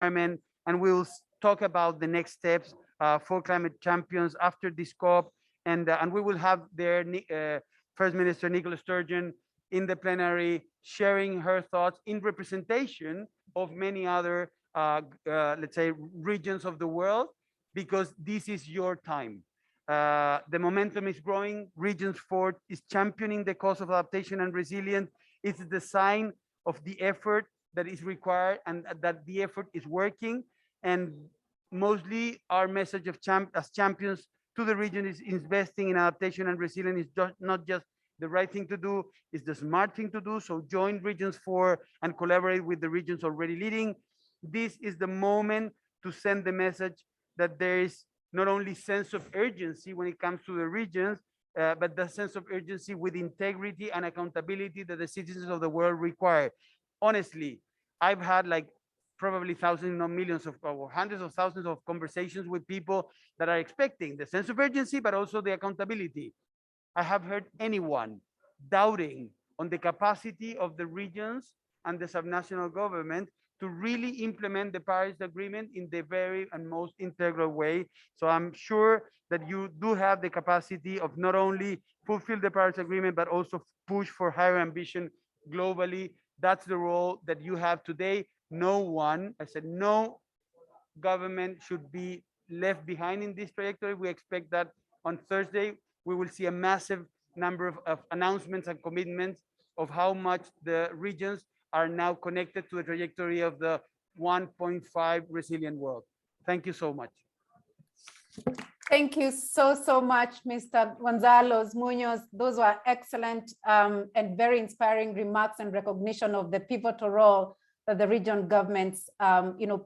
environment, and we'll talk about the next steps for climate champions after this COP, and we will have there First Minister Nicola Sturgeon in the plenary sharing her thoughts in representation of many other, let's say, regions of the world, because this is your time. The momentum is growing. Regions 4 is championing the cause of adaptation and resilience. It's the sign of the effort that is required and that the effort is working. And mostly our message of as champions to the region is investing in adaptation and resilience is not just the right thing to do, it's the smart thing to do. So join Regions 4 and collaborate with the regions already leading. This is the moment to send the message that there is not only sense of urgency when it comes to the regions, but the sense of urgency with integrity and accountability that the citizens of the world require. Honestly, I've had like probably thousands, not millions of, or hundreds of thousands of conversations with people that are expecting the sense of urgency, but also the accountability. I have heard anyone doubting on the capacity of the regions and the subnational government to really implement the Paris Agreement in the very and most integral way. So I'm sure that you do have the capacity of not only fulfill the Paris Agreement, but also push for higher ambition globally. That's the role that you have today. No one, I said, no government should be left behind in this trajectory. We expect that on Thursday, we will see a massive number of announcements and commitments of how much the regions are now connected to the trajectory of the 1.5 resilient world. Thank you so much. Thank you so much, Mr. Gonzalo Munoz. Those were excellent and very inspiring remarks and recognition of the pivotal role that the region governments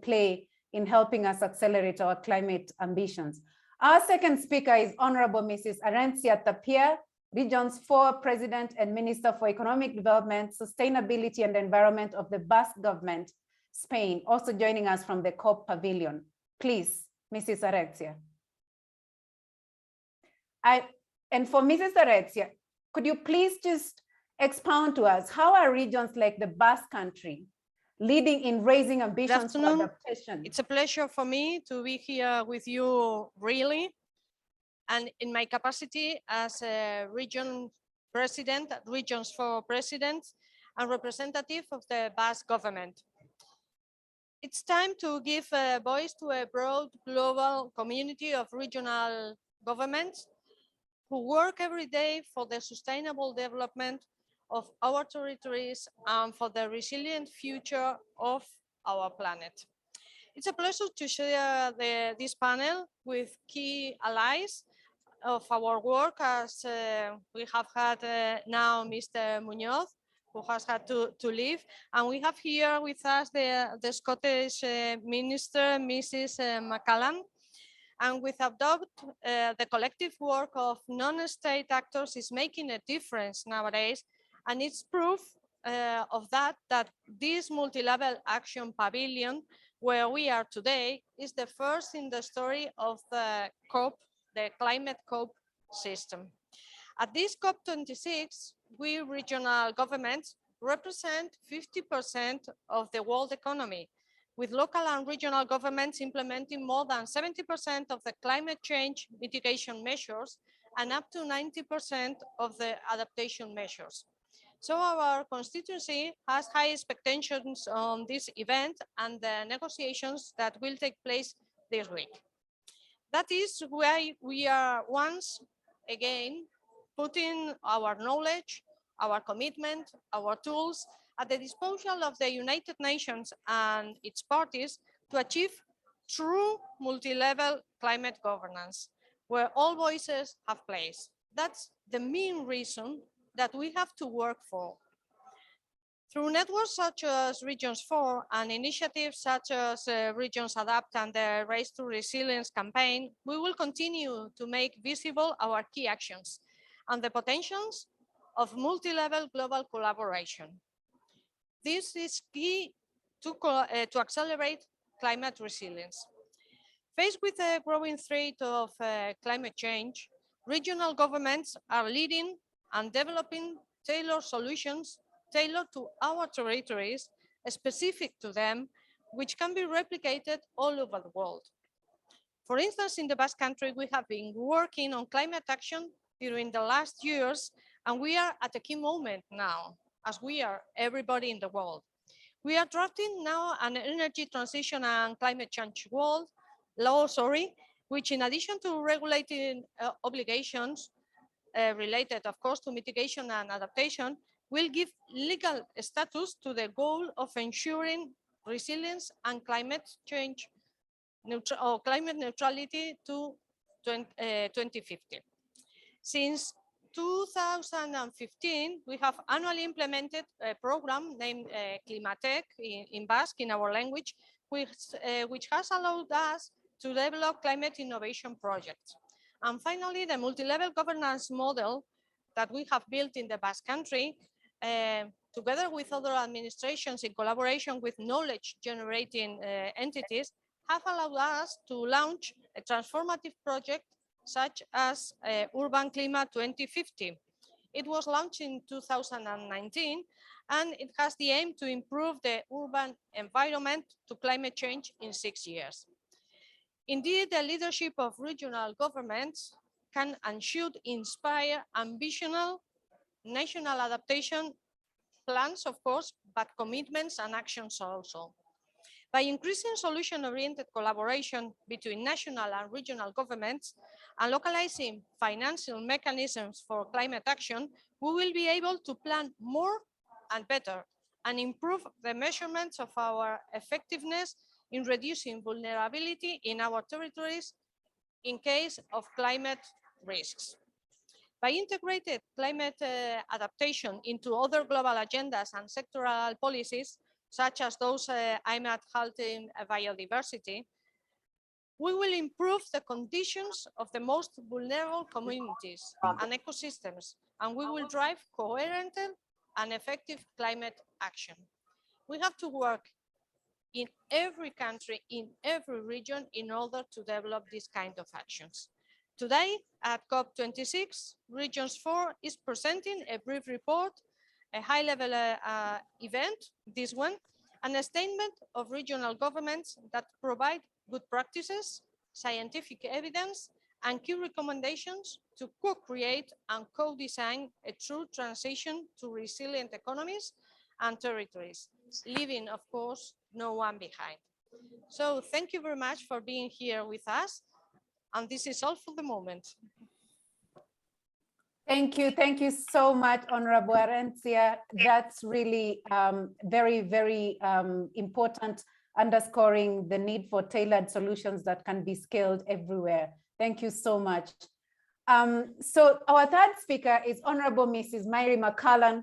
play in helping us accelerate our climate ambitions. Our second speaker is Honorable Mrs. Arencia Tapia, Regions 4 President and Minister for Economic Development, Sustainability and Environment of the Basque Government, Spain, also joining us from the COP Pavilion. Please, Mrs. Arencia. And for Mrs. Arencia, could you please just expound to us, how are regions like the Basque Country leading in raising ambitions for adaptation? It's a pleasure for me to be here with you, really. And in my capacity as a region president, Regions 4 President, and representative of the Basque government. It's time to give a voice to a broad global community of regional governments who work every day for the sustainable development of our territories and for the resilient future of our planet. It's a pleasure to share this panel with key allies of our work, as we have had now Mr. Munoz, who has had to leave. And we have here with us the Scottish Minister, Mrs. McCallan. And with ADAPT, the collective work of non-state actors is making a difference nowadays. And it's proof of that this multi-level action pavilion, where we are today, is the first in the story of the COP, the climate COP system. At this COP26, we regional governments represent 50% of the world economy, with local and regional governments implementing more than 70% of the climate change mitigation measures and up to 90% of the adaptation measures. So our constituency has high expectations on this event and the negotiations that will take place this week. That is why we are once again putting our knowledge, our commitment, our tools at the disposal of the United Nations and its parties to achieve true multi-level climate governance, where all voices have place. That's the main reason that we have to work for. Through networks such as Regions 4 and initiatives such as RegionsAdapt and the Race to Resilience campaign, we will continue to make visible our key actions and the potentials of multi-level global collaboration. This is key to accelerate climate resilience. Faced with the growing threat of climate change, regional governments are leading and developing tailored solutions tailored to our territories, specific to them, which can be replicated all over the world. For instance, in the Basque Country, we have been working on climate action during the last years, and we are at a key moment now, as we are everybody in the world. We are drafting now an energy transition and climate change law, which in addition to regulating obligations related, of course, to mitigation and adaptation, will give legal status to the goal of ensuring resilience and climate change or climate neutrality to 2050. Since 2015, we have annually implemented a program named Climatec in Basque, in our language, which has allowed us to develop climate innovation projects. And finally, the multi-level governance model that we have built in the Basque Country, together with other administrations in collaboration with knowledge generating entities, have allowed us to launch a transformative project such as Urban Climate 2050. It was launched in 2019, and it has the aim to improve the urban environment to climate change in 6 years. Indeed, the leadership of regional governments can and should inspire ambitional national adaptation plans, of course, but commitments and actions also. By increasing solution-oriented collaboration between national and regional governments and localizing financial mechanisms for climate action, we will be able to plan more and better and improve the measurements of our effectiveness in reducing vulnerability in our territories in case of climate risks. By integrated climate adaptation into other global agendas and sectoral policies, such as those aimed at halting biodiversity, we will improve the conditions of the most vulnerable communities and ecosystems, and we will drive coherent and effective climate action. We have to work in every country, in every region, in order to develop these kind of actions. Today at COP26, Regions 4 is presenting a brief report, a high-level event, this one, and a statement of regional governments that provide good practices, scientific evidence, and key recommendations to co-create and co-design a true transition to resilient economies and territories, leaving, of course, no one behind. So thank you very much for being here with us. And this is all for the moment. Thank you so much, Honorable Arencia. That's really very, very important, underscoring the need for tailored solutions that can be scaled everywhere. Thank you so much. So our third speaker is Honorable Mrs. Mairi McCallan,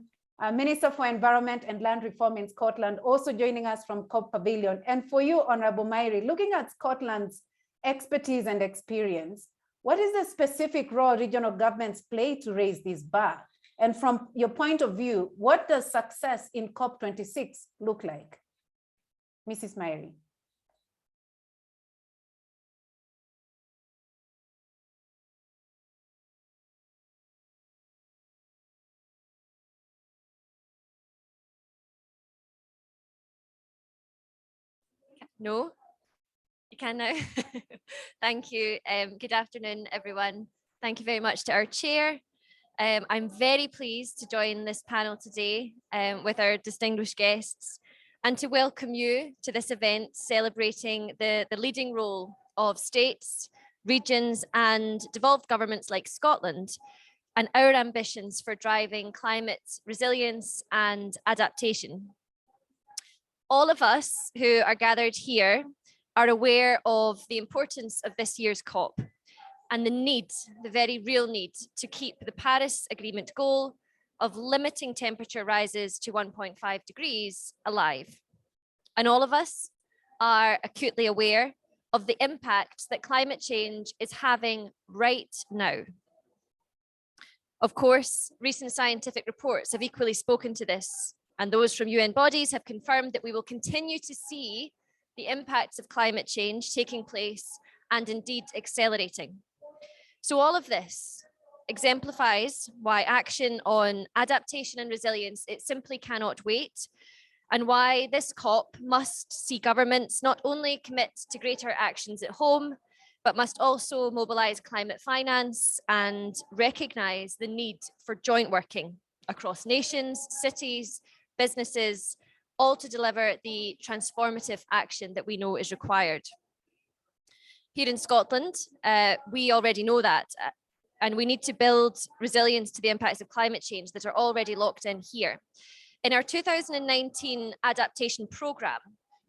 Minister for Environment and Land Reform in Scotland, also joining us from COP Pavilion. And for you, Honorable Mairi, looking at Scotland's expertise and experience, what is the specific role regional governments play to raise this bar? And from your point of view, what does success in COP26 look like? Mrs. Mairi. No, you can now. Thank you. Good afternoon, everyone. Thank you very much to our chair. I'm very pleased to join this panel today with our distinguished guests and to welcome you to this event celebrating the leading role of states, regions and devolved governments like Scotland and our ambitions for driving climate resilience and adaptation. All of us who are gathered here are aware of the importance of this year's COP and the need, the very real need, to keep the Paris Agreement goal of limiting temperature rises to 1.5 degrees alive. And all of us are acutely aware of the impact that climate change is having right now. Of course, recent scientific reports have equally spoken to this, and those from UN bodies have confirmed that we will continue to see the impacts of climate change taking place and indeed accelerating. So all of this exemplifies why action on adaptation and resilience, it simply cannot wait. and why this COP must see governments not only commit to greater actions at home, but must also mobilise climate finance and recognise the need for joint working across nations, cities, businesses, all to deliver the transformative action that we know is required. Here in Scotland, we already know that, and we need to build resilience to the impacts of climate change that are already locked in here. In our 2019 adaptation programme,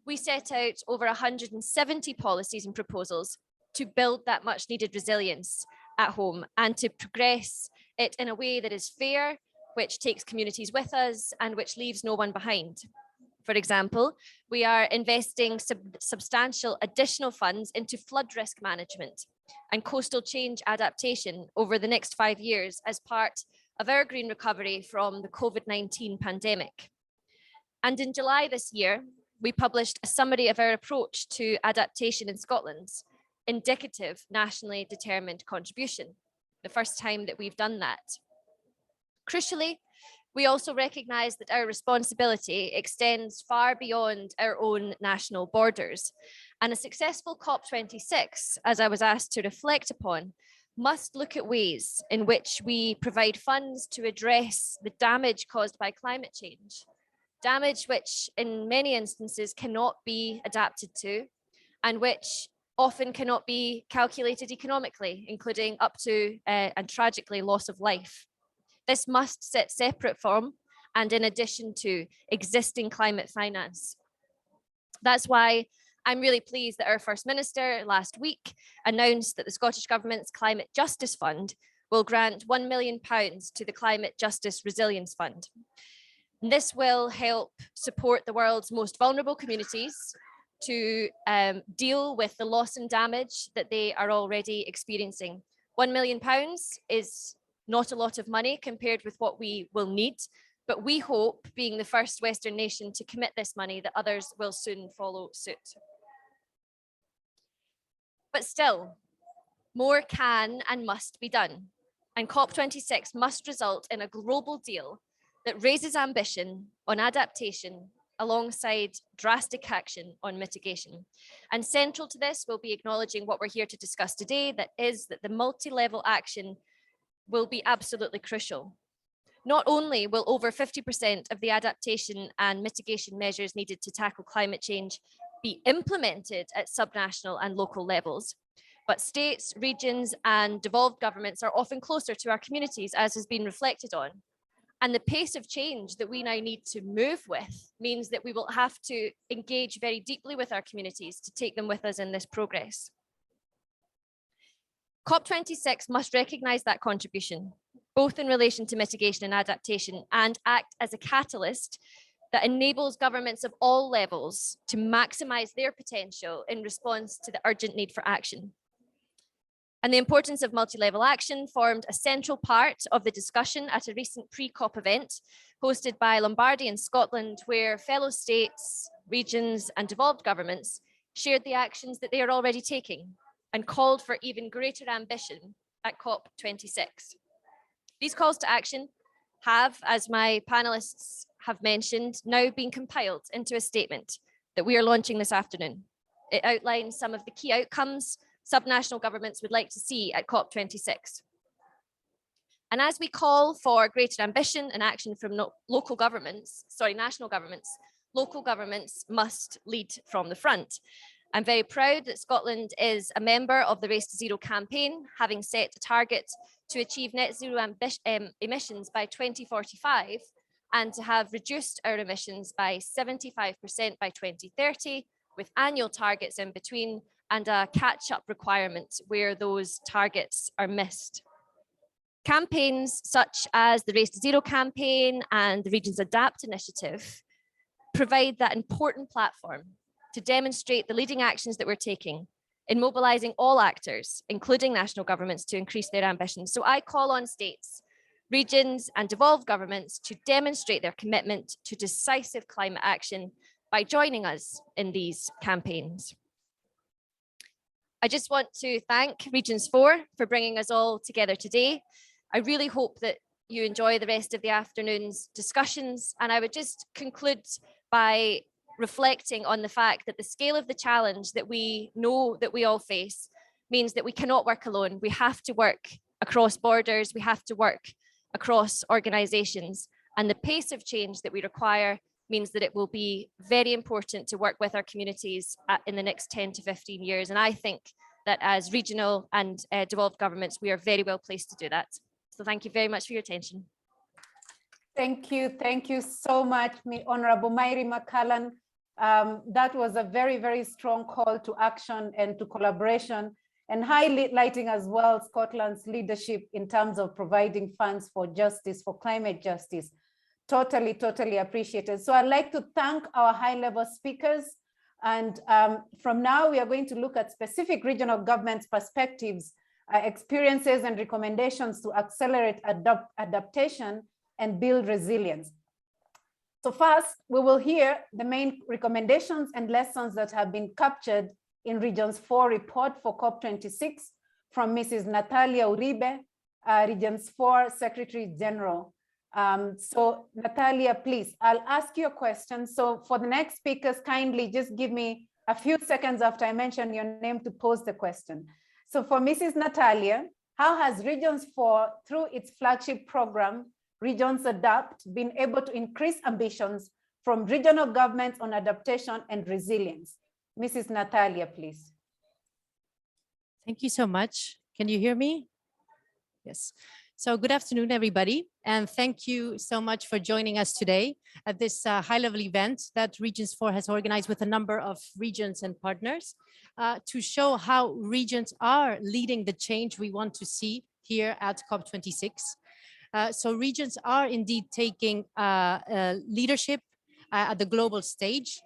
we set out over 170 policies and proposals to build that much needed resilience at home and to progress it in a way that is fair, which takes communities with us and which leaves no one behind. For example, we are investing substantial additional funds into flood risk management and coastal change adaptation over the next 5 years as part of our green recovery from the COVID-19 pandemic. And in July this year, we published a summary of our approach to adaptation in Scotland's indicative nationally determined contribution, the first time that we've done that. Crucially, we also recognise that our responsibility extends far beyond our own national borders, and a successful COP26, as I was asked to reflect upon, must look at ways in which we provide funds to address the damage caused by climate change, damage which in many instances cannot be adapted to, and which often cannot be calculated economically, including up to and tragically loss of life. This must sit separate from and in addition to existing climate finance. That's why I'm really pleased that our First Minister last week announced that the Scottish Government's Climate Justice Fund will grant £1 million to the Climate Justice Resilience Fund. And this will help support the world's most vulnerable communities to deal with the loss and damage that they are already experiencing. £1 million is not a lot of money compared with what we will need, but we hope, being the first Western nation to commit this money, that others will soon follow suit. But still, more can and must be done, and COP26 must result in a global deal that raises ambition on adaptation alongside drastic action on mitigation. And central to this will be acknowledging what we're here to discuss today, that the multi-level action will be absolutely crucial. Not only will over 50% of the adaptation and mitigation measures needed to tackle climate change be implemented at subnational and local levels, but states, regions, and devolved governments are often closer to our communities, as has been reflected on. And the pace of change that we now need to move with means that we will have to engage very deeply with our communities to take them with us in this progress. COP26 must recognise that contribution, both in relation to mitigation and adaptation, and act as a catalyst that enables governments of all levels to maximise their potential in response to the urgent need for action. And the importance of multi-level action formed a central part of the discussion at a recent pre-COP event hosted by Lombardy in Scotland, where fellow states, regions, and devolved governments shared the actions that they are already taking and called for even greater ambition at COP26. These calls to action have, as my panelists have mentioned, now been compiled into a statement that we are launching this afternoon. It outlines some of the key outcomes subnational governments would like to see at COP26. And as we call for greater ambition and action from national governments, local governments must lead from the front. I'm very proud that Scotland is a member of the Race to Zero campaign, having set a target to achieve net zero emissions by 2045 and to have reduced our emissions by 75% by 2030, with annual targets in between and a catch-up requirement where those targets are missed. Campaigns such as the Race to Zero campaign and the RegionsAdapt initiative provide that important platform to demonstrate the leading actions that we're taking in mobilising all actors, including national governments, to increase their ambitions. So I call on states, regions, and devolved governments to demonstrate their commitment to decisive climate action by joining us in these campaigns. I just want to thank Regions 4 for bringing us all together today. I really hope that you enjoy the rest of the afternoon's discussions, and I would just conclude by reflecting on the fact that the scale of the challenge that we know that we all face means that we cannot work alone. We have to work across borders, we have to work across organizations, and the pace of change that we require means that it will be very important to work with our communities in the next 10 to 15 years. And I think that as regional and devolved governments, we are very well placed to do that. So thank you very much for your attention. Thank you so much, Honorable Mairi McCallan. That was a very, very strong call to action and to collaboration, and highlighting as well Scotland's leadership in terms of providing funds for justice, for climate justice. Totally appreciated. So I'd like to thank our high-level speakers. And from now, we are going to look at specific regional governments' perspectives, experiences, and recommendations to accelerate adaptation and build resilience. So first, we will hear the main recommendations and lessons that have been captured in Regions 4 report for COP26 from Mrs. Natalia Uribe, Regions 4 Secretary General. So Natalia, please, I'll ask you a question. So for the next speakers, kindly just give me a few seconds after I mention your name to pose the question. So for Mrs. Natalia, how has Regions 4, through its flagship program, RegionsAdapt, been able to increase ambitions from regional governments on adaptation and resilience? Mrs. Natalia, please. Thank you so much. Can you hear me? Yes. So good afternoon, everybody. And thank you so much for joining us today at this high-level event that Regions 4 has organized with a number of regions and partners to show how regions are leading the change we want to see here at COP26. So regions are indeed taking leadership at the global stage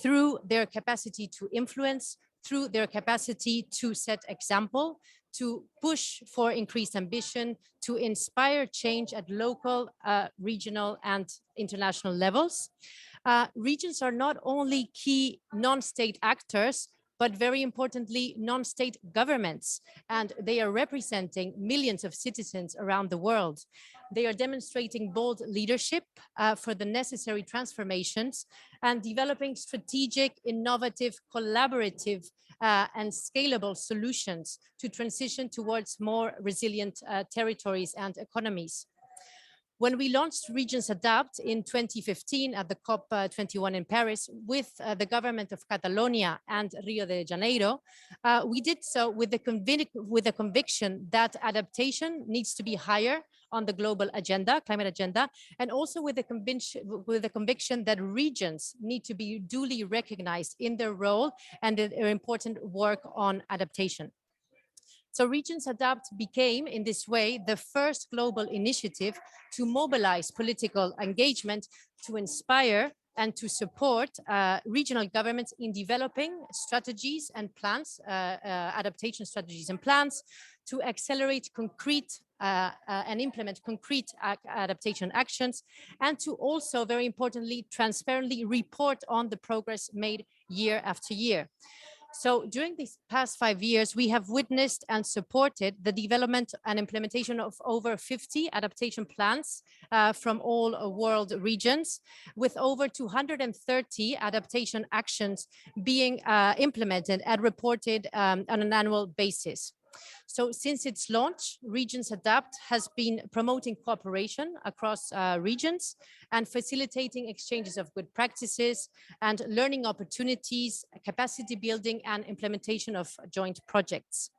through their capacity to influence, through their capacity to set example, to push for increased ambition, to inspire change at local, regional, and international levels. Regions are not only key non-state actors, but very importantly, non-state governments, and they are representing millions of citizens around the world. They are demonstrating bold leadership for the necessary transformations and developing strategic, innovative, collaborative, and scalable solutions to transition towards more resilient territories and economies. When we launched RegionsAdapt in 2015 at the COP21 in Paris with the government of Catalonia and Rio de Janeiro, we did so with the conviction that adaptation needs to be higher on the global agenda, climate agenda, and also with the conviction that regions need to be duly recognized in their role and their important work on adaptation. So RegionsAdapt became, in this way, the first global initiative to mobilize political engagement, to inspire and to support regional governments in developing strategies and plans, adaptation strategies and plans, to accelerate concrete and implement concrete adaptation actions, and to also, very importantly, transparently report on the progress made year after year. So during these past 5 years, we have witnessed and supported the development and implementation of over 50 adaptation plans from all world regions, with over 230 adaptation actions being implemented and reported on an annual basis. So since its launch, RegionsAdapt has been promoting cooperation across regions and facilitating exchanges of good practices and learning opportunities, capacity building and implementation of joint projects.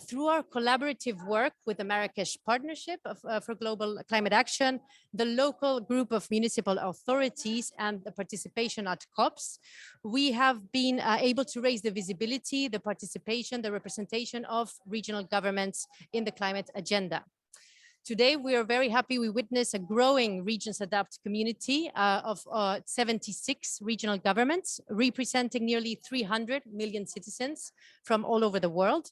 Through our collaborative work with the Marrakesh Partnership for Global Climate Action, the local group of municipal authorities and the participation at COPs, we have been able to raise the visibility, the participation, the representation of regional governments in the climate agenda. Today, we are very happy we witness a growing RegionsAdapt community of 76 regional governments, representing nearly 300 million citizens from all over the world,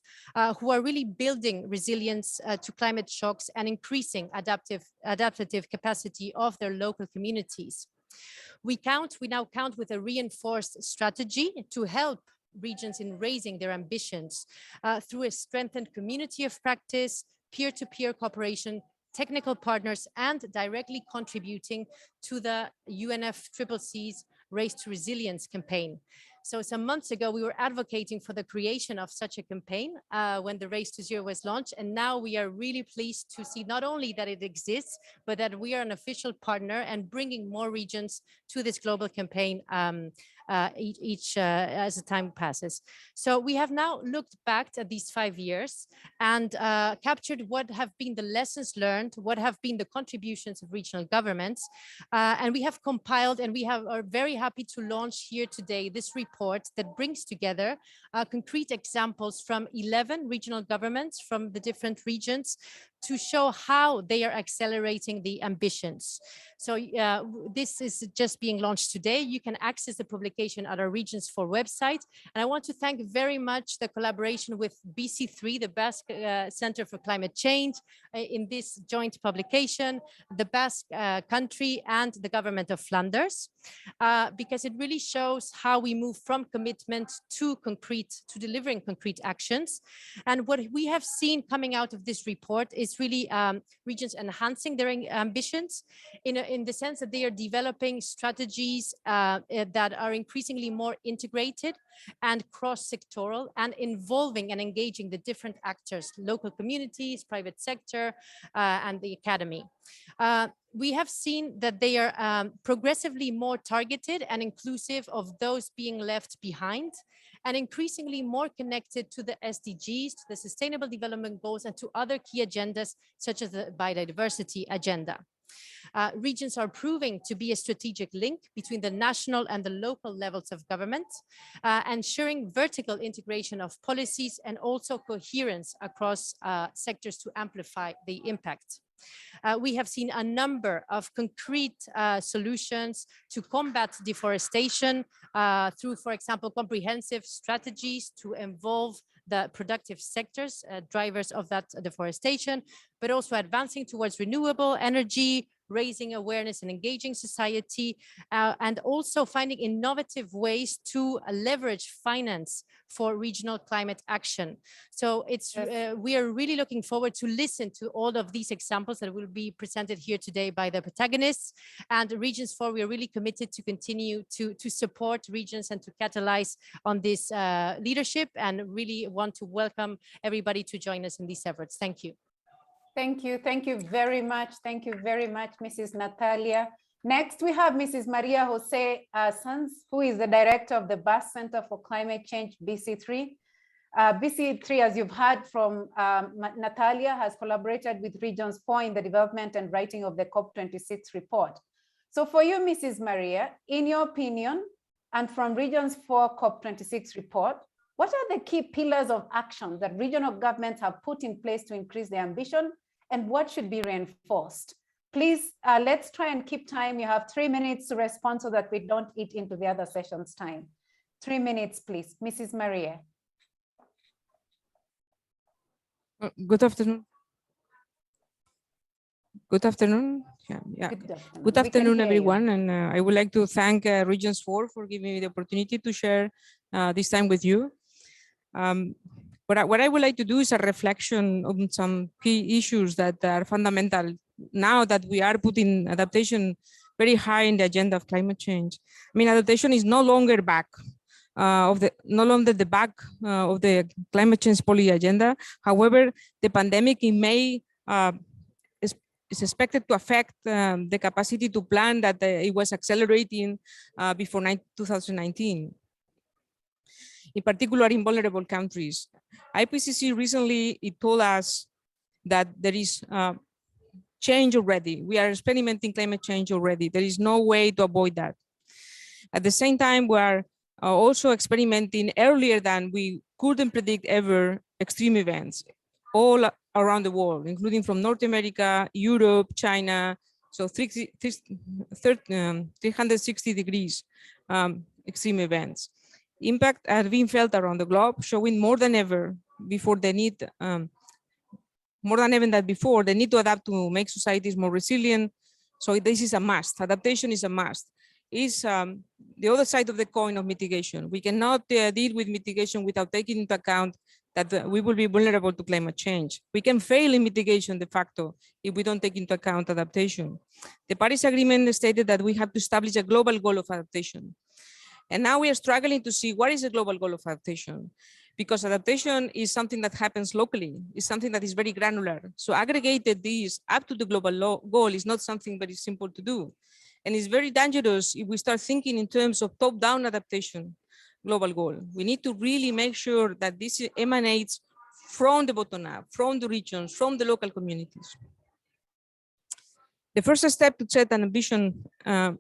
who are really building resilience to climate shocks and increasing adaptive capacity of their local communities. We now count with a reinforced strategy to help regions in raising their ambitions through a strengthened community of practice, peer-to-peer cooperation, technical partners, and directly contributing to the UNFCCC's Race to Resilience campaign. So some months ago, we were advocating for the creation of such a campaign when the Race to Zero was launched. And now we are really pleased to see not only that it exists, but that we are an official partner and bringing more regions to this global campaign as the time passes. So we have now looked back at these 5 years and captured what have been the lessons learned, what have been the contributions of regional governments, and we have compiled and are very happy to launch here today this report that brings together concrete examples from 11 regional governments from the different regions to show how they are accelerating the ambitions. So this is just being launched today. You can access the publication at our Regions 4 website. And I want to thank very much the collaboration with BC3, the Basque Center for Climate Change, in this joint publication, the Basque country and the government of Flanders, because it really shows how we move from commitment to delivering concrete actions. And what we have seen coming out of this report is really regions enhancing their ambitions in the sense that they are developing strategies that are increasingly more integrated and cross-sectoral and involving and engaging the different actors, local communities, private sector, and the academy. We have seen that they are progressively more targeted and inclusive of those being left behind, and increasingly more connected to the SDGs, to the Sustainable Development Goals, and to other key agendas, such as the biodiversity agenda. Regions are proving to be a strategic link between the national and the local levels of government, ensuring vertical integration of policies and also coherence across sectors to amplify the impact. We have seen a number of concrete solutions to combat deforestation through, for example, comprehensive strategies to involve the productive sectors, drivers of that deforestation, but also advancing towards renewable energy, raising awareness and engaging society, and also finding innovative ways to leverage finance for regional climate action. So it's we are really looking forward to listen to all of these examples that will be presented here today by the protagonists. And Regions 4, we are really committed to continue to support regions and to catalyze on this leadership, and really want to welcome everybody to join us in these efforts. Thank you. Thank you. Thank you very much. Thank you very much, Mrs. Natalia. Next, we have Mrs. Maria Jose Sanz, who is the director of the Basque Center for Climate Change, BC3. BC3, as you've heard from Natalia, has collaborated with Regions 4 in the development and writing of the COP26 report. So for you, Mrs. Maria, in your opinion, and from Regions 4 COP26 report, what are the key pillars of action that regional governments have put in place to increase their ambition, and what should be reinforced? Please, let's try and keep time. You have 3 minutes to respond so that we don't eat into the other session's time. 3 minutes, please. Mrs. Maria. Good afternoon. Good afternoon. Yeah. Good afternoon, everyone. And I would like to thank Regions 4 for giving me the opportunity to share this time with you. What I would like to do is a reflection on some key issues that are fundamental now that we are putting adaptation very high in the agenda of climate change. I mean, adaptation is no longer the back of the climate change policy agenda. However, the pandemic in May is expected to affect the capacity to plan that it was accelerating before 2019. In particular, in vulnerable countries. IPCC recently told us that there is change already. We are experimenting climate change already. There is no way to avoid that. At the same time, we are also experimenting earlier than we couldn't predict ever extreme events all around the world, including from North America, Europe, China, so 360 degrees extreme events. Impact has been felt around the globe, showing more than ever before the need, more than even that before, the need to adapt to make societies more resilient. So this is a must. Adaptation is a must. Is the other side of the coin of mitigation. We cannot deal with mitigation without taking into account that we will be vulnerable to climate change. We can fail in mitigation de facto if we don't take into account adaptation. The Paris Agreement stated that we have to establish a global goal of adaptation. And now we are struggling to see what is the global goal of adaptation, because adaptation is something that happens locally, it's something that is very granular. So aggregated this up to the global goal is not something very simple to do. And it's very dangerous if we start thinking in terms of top-down adaptation global goal. We need to really make sure that this emanates from the bottom up, from the regions, from the local communities. The first step to set an ambition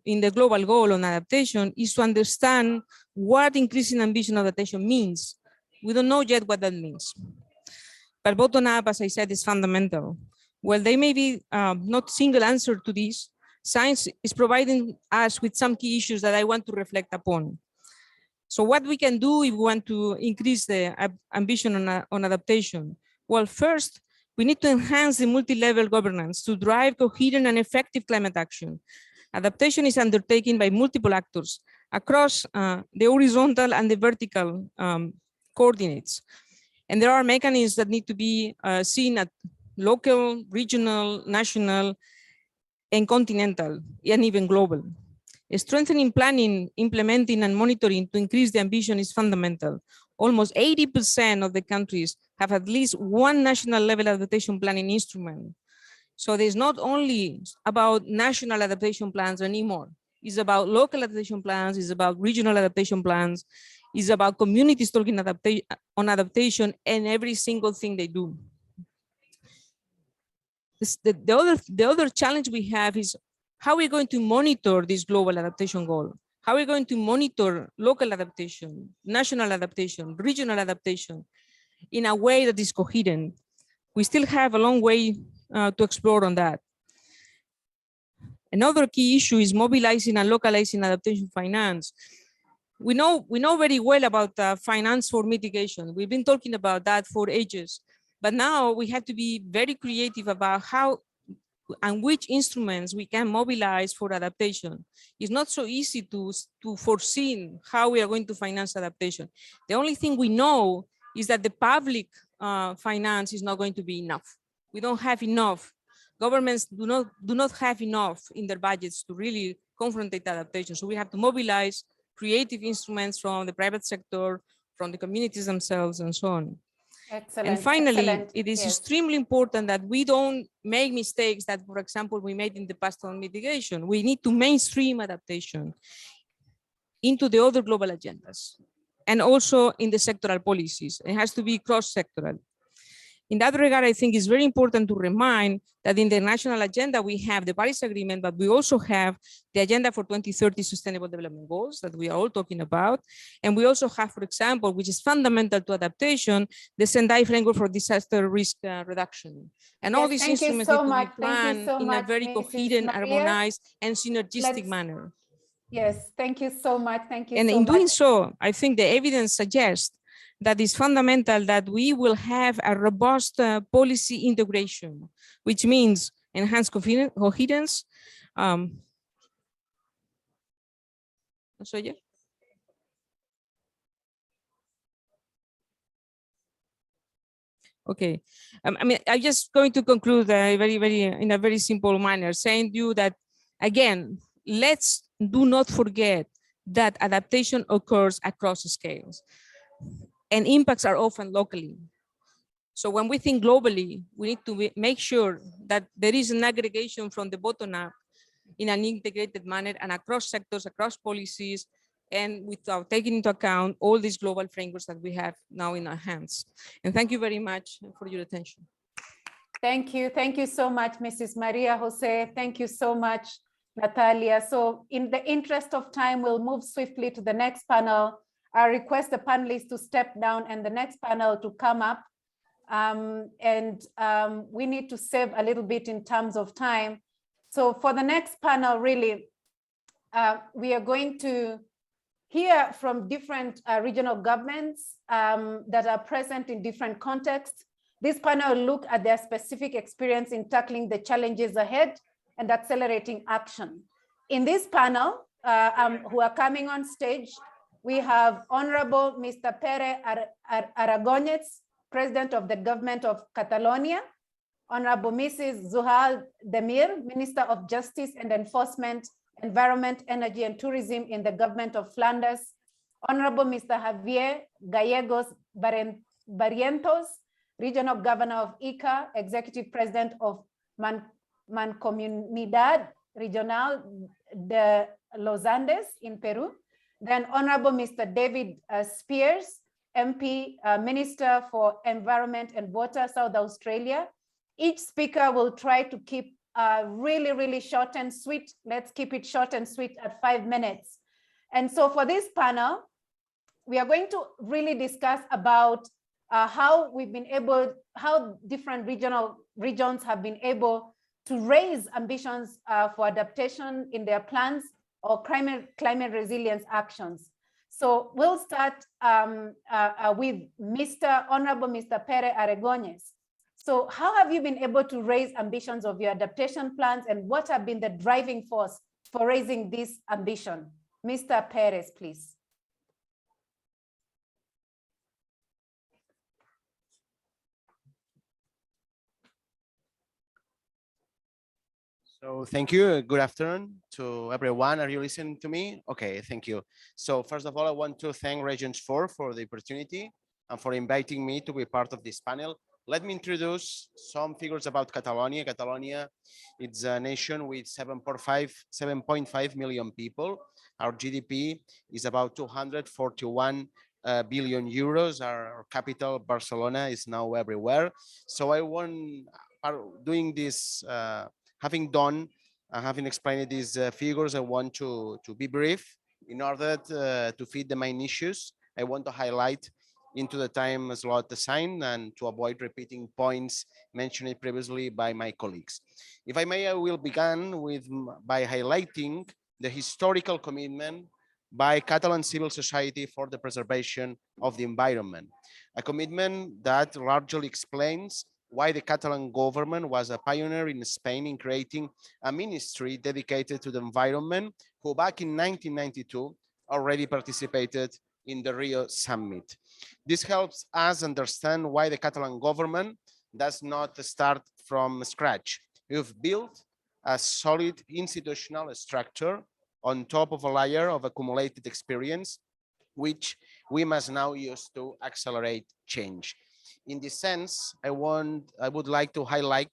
in the global goal on adaptation is to understand what increasing ambition of adaptation means. We don't know yet what that means. But bottom up, as I said, is fundamental. Well, there may be not single answer to this. Science is providing us with some key issues that I want to reflect upon. So what we can do if we want to increase the ambition on adaptation? Well, first, we need to enhance the multi-level governance to drive coherent and effective climate action. Adaptation is undertaken by multiple actors across the horizontal and the vertical coordinates. And there are mechanisms that need to be seen at local, regional, national, and continental, and even global. Strengthening planning, implementing, and monitoring to increase the ambition is fundamental. Almost 80% of the countries have at least one national level adaptation planning instrument. So there's not only about national adaptation plans anymore. It's about local adaptation plans, it's about regional adaptation plans, it's about communities talking on adaptation and every single thing they do. The other challenge we have is how are we going to monitor this global adaptation goal? How are we going to monitor local adaptation, national adaptation, regional adaptation in a way that is coherent? We still have a long way to explore on that. Another key issue is mobilizing and localizing adaptation finance. We know very well about finance for mitigation. We've been talking about that for ages, but now we have to be very creative about how and which instruments we can mobilize for adaptation. It's not so easy to foresee how we are going to finance adaptation. The only thing we know is that the public finance is not going to be enough. We don't have enough. Governments do not have enough in their budgets to really confront adaptation. So we have to mobilize creative instruments from the private sector, from the communities themselves, and so on. Excellent. And finally, excellent. it is Yes. extremely important that we don't make mistakes that, for example, we made in the past on mitigation. We need to mainstream adaptation into the other global agendas and also in the sectoral policies. It has to be cross-sectoral. In that regard, I think it's very important to remind that in the national agenda, we have the Paris Agreement, but we also have the Agenda for 2030 Sustainable Development Goals that we are all talking about. And we also have, for example, which is fundamental to adaptation, the Sendai Framework for Disaster Risk Reduction. And all these Thank you instruments so need to much. be Thank you planned so in a much, very Mrs. coherent, Maria. harmonized, and synergistic Let's- manner. Yes, thank you so much. Thank you And so in much. doing so, I think the evidence suggests that it's fundamental that we will have a robust policy integration, which means enhanced coherence. Okay, I mean, I'm just going to conclude in a very simple manner, saying to you that, again, let's do not forget that adaptation occurs across scales and impacts are often locally. So when we think globally, we need to make sure that there is an aggregation from the bottom up in an integrated manner and across sectors, across policies, and without taking into account all these global frameworks that we have now in our hands. And thank you very much for your attention. Thank you. Thank you so much, Mrs. Maria Jose. Thank you so much, Natalia. So in the interest of time, we'll move swiftly to the next panel. I request the panelists to step down and the next panel to come up. We need to save a little bit in terms of time. So for the next panel, really, we are going to hear from different regional governments that are present in different contexts. This panel will look at their specific experience in tackling the challenges ahead and accelerating action. In this panel, who are coming on stage, we have Honorable Mr. Pere Aragonez, President of the Government of Catalonia, Honorable Mrs. Zuhal Demir, Minister of Justice and Enforcement, Environment, Energy and Tourism in the Government of Flanders, Honorable Mr. Javier Gallegos Barrientos, Regional Governor of Ica, Executive President of Mancomunidad Regional de Los Andes in Peru. Then Honorable Mr. David Spears, MP, Minister for Environment and Water, South Australia. Each speaker will try to keep really, really short and sweet. Let's keep it short and sweet at 5 minutes. And so for this panel, we are going to really discuss about how different regions have been able to raise ambitions for adaptation in their plans or climate resilience actions. So we'll start with Honorable Mr. Pere Aragones. So how have you been able to raise ambitions of your adaptation plans, and what have been the driving force for raising this ambition? Mr. Perez, please. So thank you. Good afternoon to everyone. Are you listening to me? Okay, thank you. So first of all, I want to thank Regions 4 for the opportunity and for inviting me to be part of this panel. Let me introduce some figures about Catalonia. Catalonia, it's a nation with 7.5 million people. Our GDP is about 241 billion euros. Our capital, Barcelona, is now everywhere. So I want, doing this, having explained these figures, I want to be brief in order to fit the main issues. I want to highlight into the time slot assigned and to avoid repeating points mentioned previously by my colleagues. If I may, I will begin by highlighting the historical commitment by Catalan civil society for the preservation of the environment, a commitment that largely explains why the Catalan government was a pioneer in Spain in creating a ministry dedicated to the environment, who back in 1992 already participated in the Rio summit. This helps us understand why the Catalan government does not start from scratch. We've built a solid institutional structure on top of a layer of accumulated experience, which we must now use to accelerate change. In this sense, I would like to highlight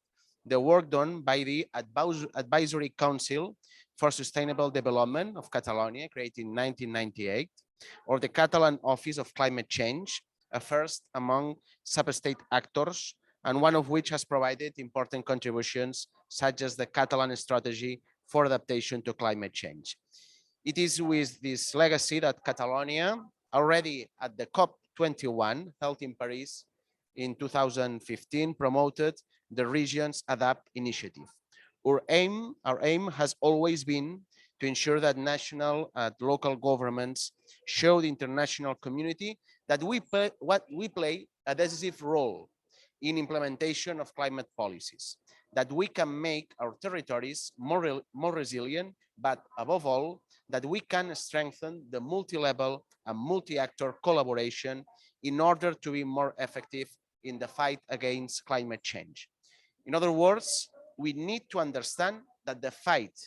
the work done by the Advisory Council for Sustainable Development of Catalonia, created in 1998, or the Catalan Office of Climate Change, a first among sub-state actors, and one of which has provided important contributions, such as the Catalan Strategy for Adaptation to Climate Change. It is with this legacy that Catalonia, already at the COP21 held in Paris in 2015, promoted the RegionsAdapt initiative. Our aim has always been to ensure that national and local governments show the international community that we play a decisive role in implementation of climate policies, that we can make our territories more resilient, but above all, that we can strengthen the multi-level and multi-actor collaboration in order to be more effective in the fight against climate change. In other words, we need to understand that the fight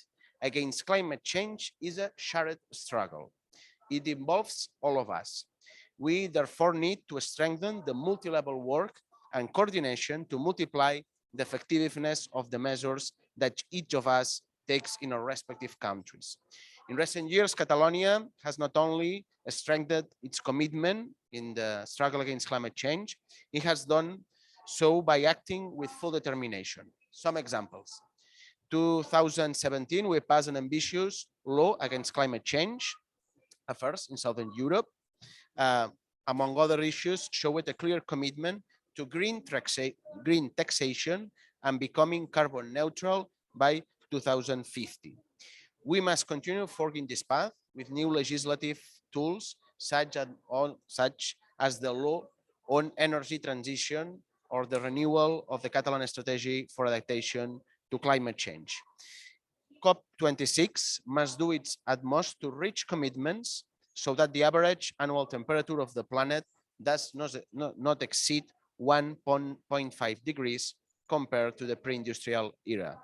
against climate change is a shared struggle. It involves all of us. We therefore need to strengthen the multi-level work and coordination to multiply the effectiveness of the measures that each of us takes in our respective countries. In recent years, Catalonia has not only strengthened its commitment in the struggle against climate change, it has done so by acting with full determination. Some examples. 2017, we passed an ambitious law against climate change, a first in Southern Europe. Among other issues, showed a clear commitment to green taxation and becoming carbon neutral by 2050. We must continue forging this path with new legislative tools such as the law on energy transition or the renewal of the Catalan strategy for adaptation to climate change. COP26 must do its utmost to reach commitments so that the average annual temperature of the planet does not exceed 1.5 degrees compared to the pre-industrial era.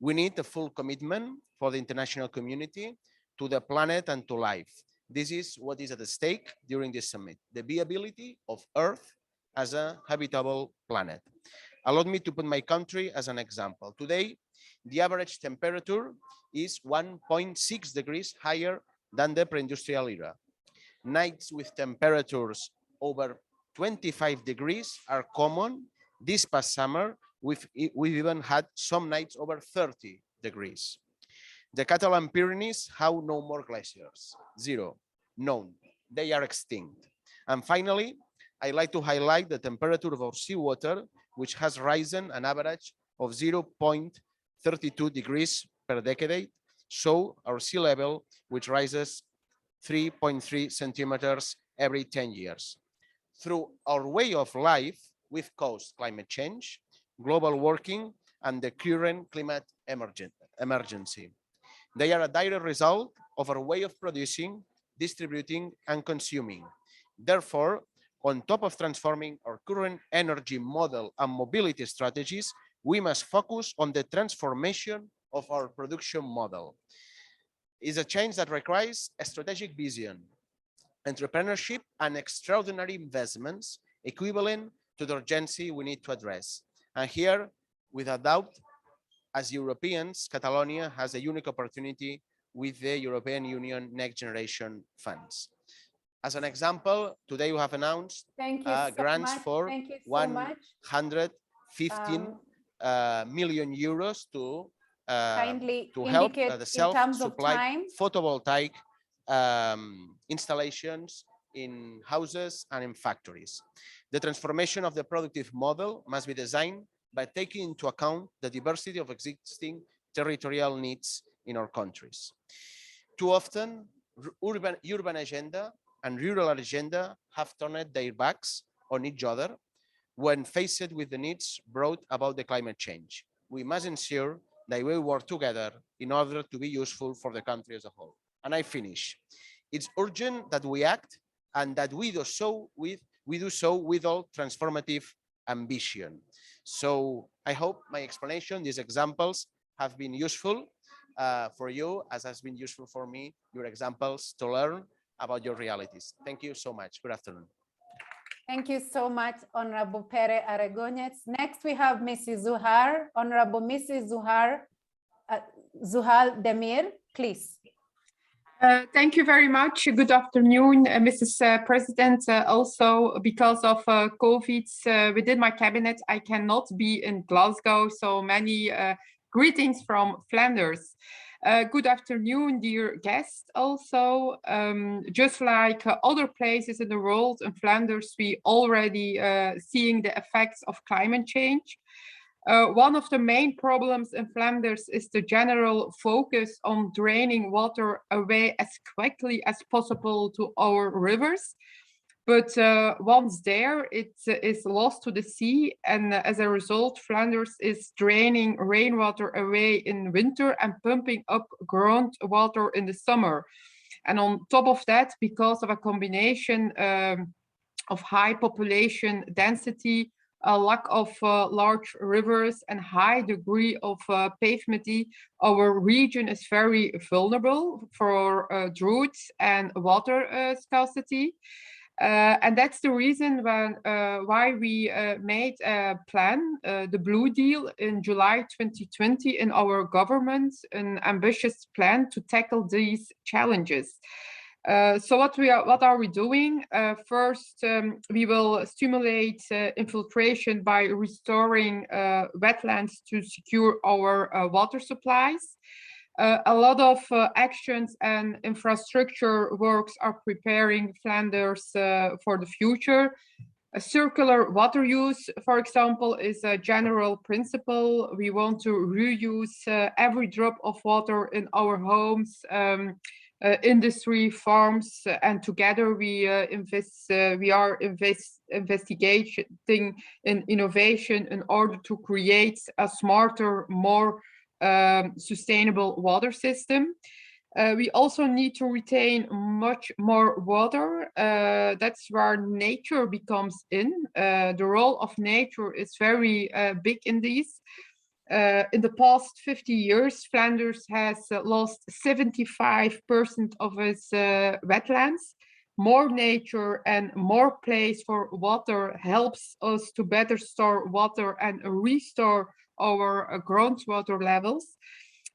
We need a full commitment for the international community to the planet and to life. This is what is at stake during this summit, the viability of Earth as a habitable planet. Allow me to put my country as an example. Today, the average temperature is 1.6 degrees higher than the pre-industrial era. Nights with temperatures over 25 degrees are common. This past summer, we've even had some nights over 30 degrees. The Catalan Pyrenees have no more glaciers, zero, none. They are extinct. And finally, I'd like to highlight the temperature of our seawater, which has risen an average of 0.32 degrees per decade. So our sea level, which rises 3.3 centimeters every 10 years. Through our way of life, we've caused climate change, global warming, and the current climate emergency. They are a direct result of our way of producing, distributing, and consuming. Therefore, on top of transforming our current energy model and mobility strategies, we must focus on the transformation of our production model. It's a change that requires a strategic vision, entrepreneurship, and extraordinary investments equivalent to the urgency we need to address. And here, without doubt, as Europeans, Catalonia has a unique opportunity with the European Union Next Generation funds. As an example, today we have announced grants for 115 million euros to help the self-supply photovoltaic installations in houses and in factories. The transformation of the productive model must be designed by taking into account the diversity of existing territorial needs in our countries. Too often, urban agenda and rural agenda have turned their backs on each other when faced with the needs brought about the climate change. We must ensure that we work together in order to be useful for the country as a whole. And I finish. It's urgent that we act and that we do so with all transformative ambition. So I hope my explanation, these examples have been useful for you, as has been useful for me, your examples to learn about your realities. Thank you so much. Good afternoon. Thank you so much, Honorable Pere Aragonés. Next, we have Mrs. Zuhar, Honorable Mrs. Zuhal Demir, please. Thank you very much. Good afternoon, Mrs. President. Also, because of COVID within my cabinet, I cannot be in Glasgow. So many greetings from Flanders. Good afternoon, dear guests. Also, just like other places in the world, in Flanders, we already seeing the effects of climate change. One of the main problems in Flanders is the general focus on draining water away as quickly as possible to our rivers. But once there, it is lost to the sea. And as a result, Flanders is draining rainwater away in winter and pumping up groundwater in the summer. And on top of that, because of a combination of high population density, a lack of large rivers and high degree of pavement, our region is very vulnerable for droughts and water scarcity. And that's the reason why we made a plan, the Blue Deal, in July 2020 in our government, an ambitious plan to tackle these challenges. So what are we doing? First, we will stimulate infiltration by restoring wetlands to secure our water supplies. A lot of actions and infrastructure works are preparing Flanders for the future. A circular water use, for example, is a general principle. We want to reuse every drop of water in our homes, industry, farms, and together we are investigating in innovation in order to create a smarter, more sustainable water system. We also need to retain much more water. That's where nature becomes in. The role of nature is very big in these. In the past 50 years, Flanders has lost 75% of its wetlands. More nature and more place for water helps us to better store water and restore our groundwater levels.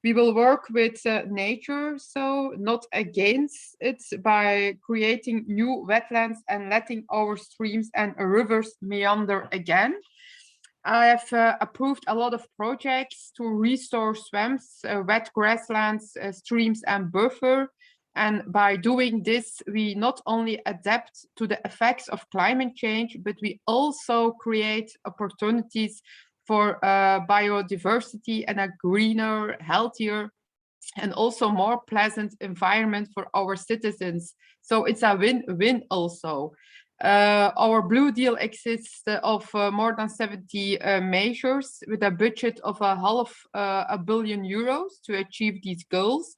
We will work with nature, so not against it, by creating new wetlands and letting our streams and rivers meander again. I have approved a lot of projects to restore swamps, wet grasslands, streams and buffer. And by doing this, we not only adapt to the effects of climate change, but we also create opportunities for biodiversity and a greener, healthier, and also more pleasant environment for our citizens. So it's a win-win also. Our Blue Deal exists of more than 70 measures with a budget of €500 million to achieve these goals.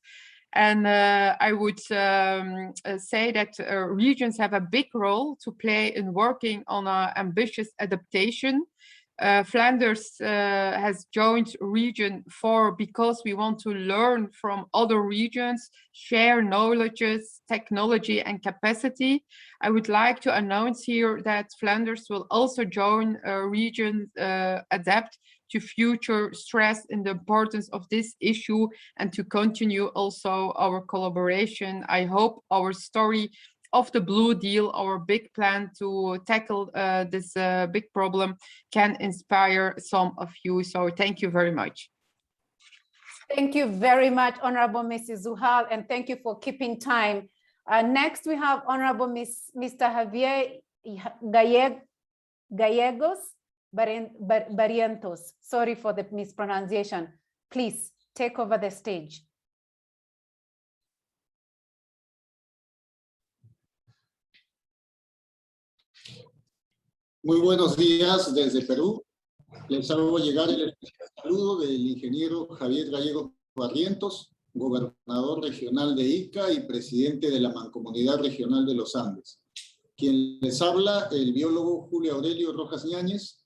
And I would say that regions have a big role to play in working on ambitious adaptation. Flanders has joined Region 4 because we want to learn from other regions, share knowledges, technology and capacity. I would like to announce here that Flanders will also join RegionsAdapt to future stress in the importance of this issue and to continue also our collaboration. I hope our story of the Blue Deal, our big plan to tackle this big problem, can inspire some of you. So thank you very much. Thank you very much, Honorable Mrs. Zuhal, and thank you for keeping time. Next, we have Honorable Mr. Javier Gallegos Barrientos. Sorry for the mispronunciation. Please take over the stage. Muy buenos días desde Perú. Les hago llegar el saludo del ingeniero Javier Gallegos Barrientos, gobernador regional de Ica y presidente de la Mancomunidad Regional de los Andes. Quien les habla, el biólogo Julio Aurelio Rojas Ñáñez,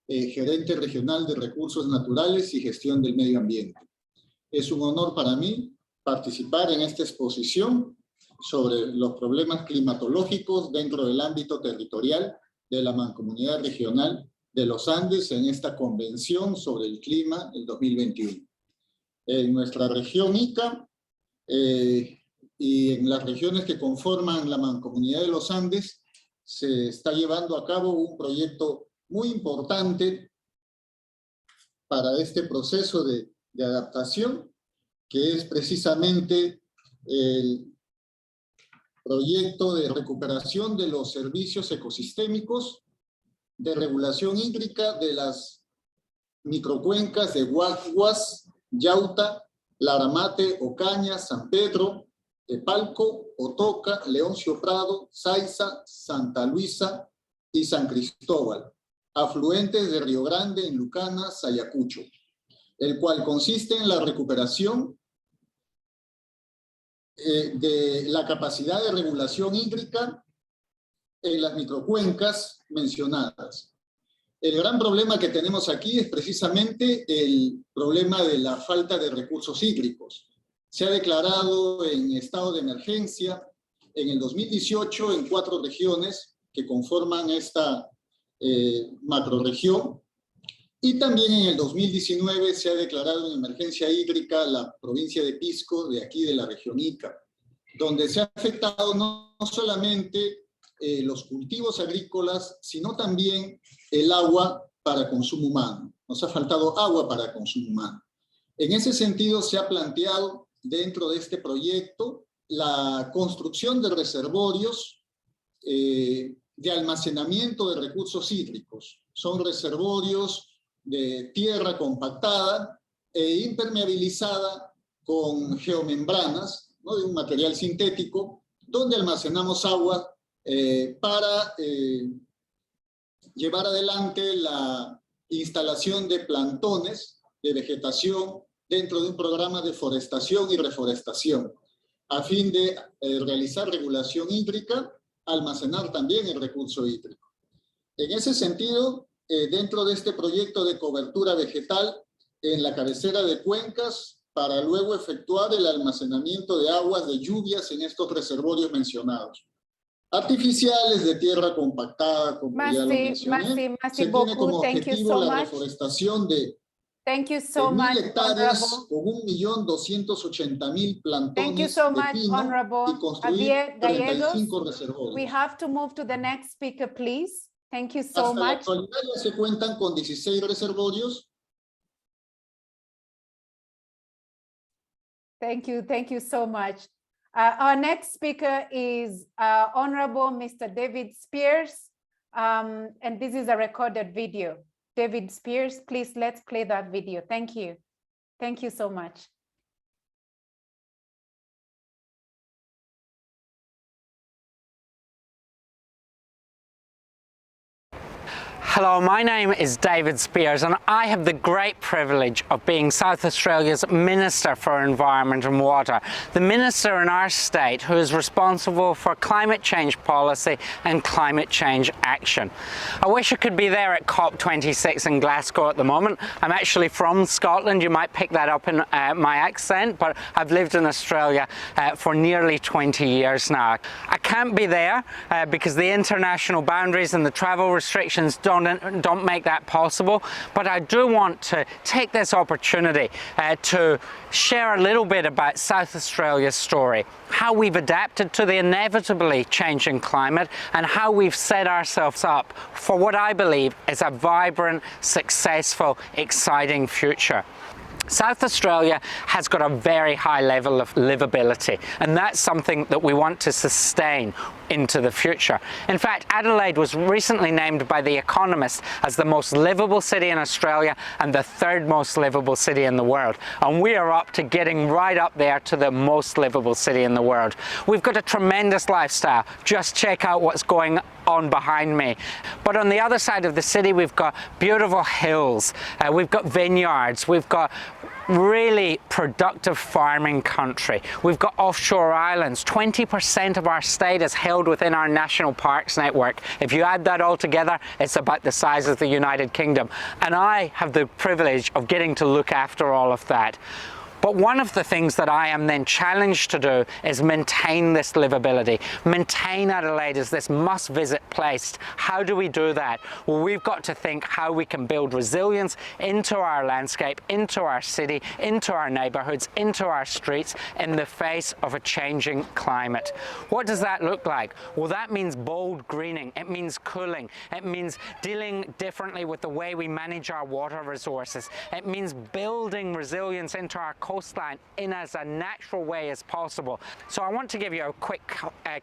gerente regional de Recursos Naturales y Gestión del Medio Ambiente. Es un honor para mí participar en esta exposición sobre los problemas climatológicos dentro del ámbito territorial de la Mancomunidad Regional de los Andes en esta Convención sobre el Clima del 2021. En nuestra región Ica y en las regiones que conforman la Mancomunidad de los Andes se está llevando a cabo un proyecto muy importante para este proceso de adaptación, que es precisamente el proyecto de recuperación de los servicios ecosistémicos, de regulación hídrica de las microcuencas de Guaguas, Yauta, Laramate, Ocaña, San Pedro, Tepalco, Otoca, Leoncio Prado, Saiza, Santa Luisa y San Cristóbal, afluentes de Río Grande en Lucana, Sayacucho, el cual consiste en la recuperación de la capacidad de regulación hídrica en las microcuencas mencionadas. El gran problema que tenemos aquí es precisamente el problema de la falta de recursos hídricos. Se ha declarado en estado de emergencia en el 2018 en 4 regiones que conforman esta macrorregión, y también en el 2019 se ha declarado en emergencia hídrica la provincia de Pisco, de aquí de la región Ica, donde se ha afectado no solamente los cultivos agrícolas, sino también el agua para consumo humano. Nos ha faltado agua para consumo humano. En ese sentido se ha planteado dentro de este proyecto la construcción de reservorios de almacenamiento de recursos hídricos. Son reservorios de tierra compactada e impermeabilizada con geomembranas, ¿no?, de un material sintético, donde almacenamos agua para llevar adelante la instalación de plantones de vegetación dentro de un programa de forestación y reforestación, a fin de realizar regulación hídrica, almacenar también el recurso hídrico. En ese sentido, dentro de este proyecto de cobertura vegetal en la cabecera de cuencas, para luego efectuar el almacenamiento de aguas de lluvias en estos reservorios mencionados. Artificiales de tierra compactada, como ya lo mencioné, se tiene como objetivo la reforestación de Thank you so 1.000 much, hectáreas Honorable. con 1.280.000 plantones Thank you so de much, pino y Honorable construir Javier Gallegos. 35 We reservorios. have to move to the next speaker, please. Thank you so Hasta la much. actualidad ya se cuentan con 16 reservorios. Thank you so much. Our next speaker is Honorable Mr. David Spears, and this is a recorded video. David Spears, please, let's play that video. Thank you. Thank you so much. Hello, my name is David Spears and I have the great privilege of being South Australia's Minister for Environment and Water, the minister in our state who is responsible for climate change policy and climate change action. I wish I could be there at COP26 in Glasgow at the moment. I'm actually from Scotland, you might pick that up in my accent, but I've lived in Australia for nearly 20 years now. I can't be there because the international boundaries and the travel restrictions don't make that possible, but I do want to take this opportunity to share a little bit about South Australia's story, how we've adapted to the inevitably changing climate and how we've set ourselves up for what I believe is a vibrant, successful, exciting future. South Australia has got a very high level of livability, and that's something that we want to sustain into the future. In fact, Adelaide was recently named by The Economist as the most livable city in Australia and the third most livable city in the world. And we are up to getting right up there to the most livable city in the world. We've got a tremendous lifestyle. Just check out what's going on behind me. But on the other side of the city, we've got beautiful hills, we've got vineyards, we've got really productive farming country. We've got offshore islands. 20% of our state is held within our national parks network. If you add that all together, it's about the size of the United Kingdom. And I have the privilege of getting to look after all of that. But one of the things that I am then challenged to do is maintain this livability, maintain Adelaide as this must-visit place. How do we do that? Well, we've got to think how we can build resilience into our landscape, into our city, into our neighbourhoods, into our streets in the face of a changing climate. What does that look like? Well, that means bold greening, it means cooling, it means dealing differently with the way we manage our water resources, it means building resilience into our coastline in as a natural way as possible. So I want to give you a quick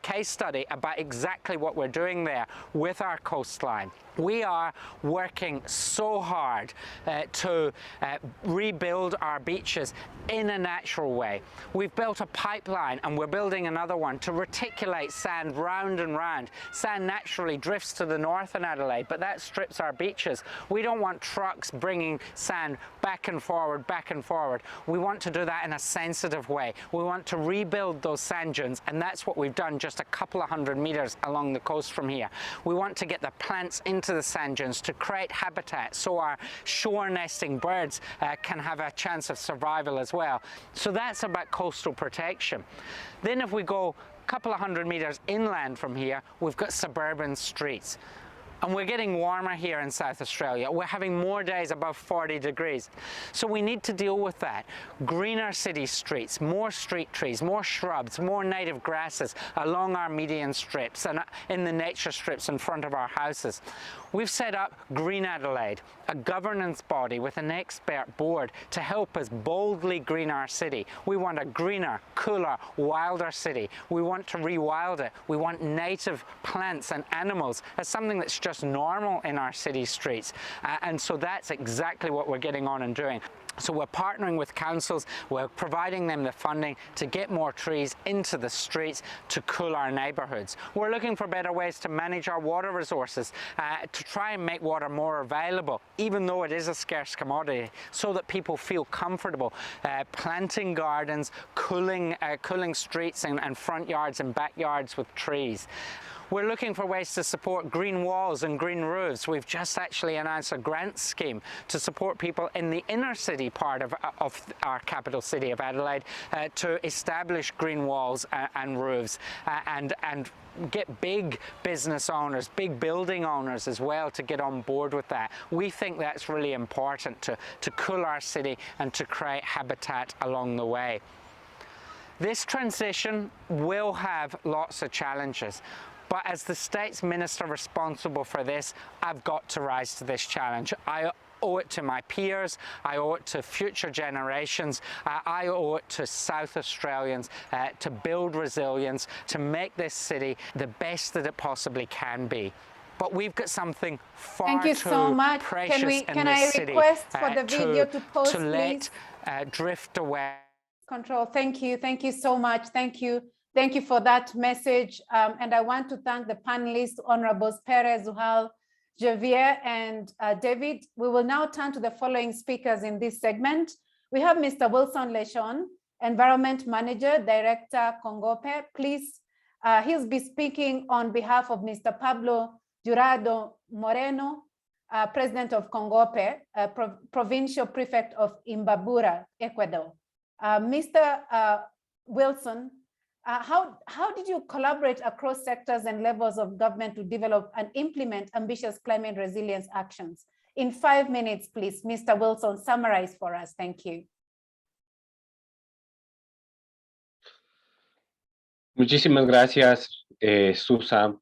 case study about exactly what we're doing there with our coastline. We are working so hard to rebuild our beaches in a natural way. We've built a pipeline and we're building another one to reticulate sand round and round. Sand naturally drifts to the north in Adelaide, but that strips our beaches. We don't want trucks bringing sand back and forward, back and forward. We want to do that in a sensitive way. We want to rebuild those sand dunes, and that's what we've done just a couple of 100 meters along the coast from here. We want to get the plants into the sand dunes to create habitat so our shore nesting birds can have a chance of survival as well. So that's about coastal protection. Then if we go a couple of 100 meters inland from here, we've got suburban streets. And we're getting warmer here in South Australia. We're having more days above 40 degrees. So we need to deal with that. Greener city streets, more street trees, more shrubs, more native grasses along our median strips and in the nature strips in front of our houses. We've set up Green Adelaide, a governance body with an expert board to help us boldly green our city. We want a greener, cooler, wilder city. We want to rewild it. We want native plants and animals as something that's just just normal in our city streets. And so that's exactly what we're getting on and doing. So we're partnering with councils, we're providing them the funding to get more trees into the streets to cool our neighbourhoods. We're looking for better ways to manage our water resources, to try and make water more available, even though it is a scarce commodity, so that people feel comfortable planting gardens, cooling streets and front yards and backyards with trees. We're looking for ways to support green walls and green roofs. We've just actually announced a grant scheme to support people in the inner city part of our capital city of Adelaide to establish green walls and roofs and get big business owners, big building owners as well to get on board with that. We think that's really important to cool our city and to create habitat along the way. This transition will have lots of challenges. But as the state's minister responsible for this, I've got to rise to this challenge. I owe it to my peers, I owe it to future generations, I owe it to South Australians to build resilience, to make this city the best that it possibly can be. But we've got something far Thank you too so much. precious Can in I this city request for the video to post, to let please? drift away. Control. Thank you so much. Thank you for that message. And I want to thank the panelists, Honorables Perez, Zuhal, Javier, and David. We will now turn to the following speakers in this segment. We have Mr. Wilson Lechon, Environment Manager, Director, Congope. Please, he'll be speaking on behalf of Mr. Pablo Jurado Moreno, President of Congope, Provincial Prefect of Imbabura, Ecuador. Mr. Wilson, how did you collaborate across sectors and levels of government to develop and implement ambitious climate resilience actions? In 5 minutes, please, Mr. Wilson, summarize for us. Thank you. Muchísimas gracias, Susa.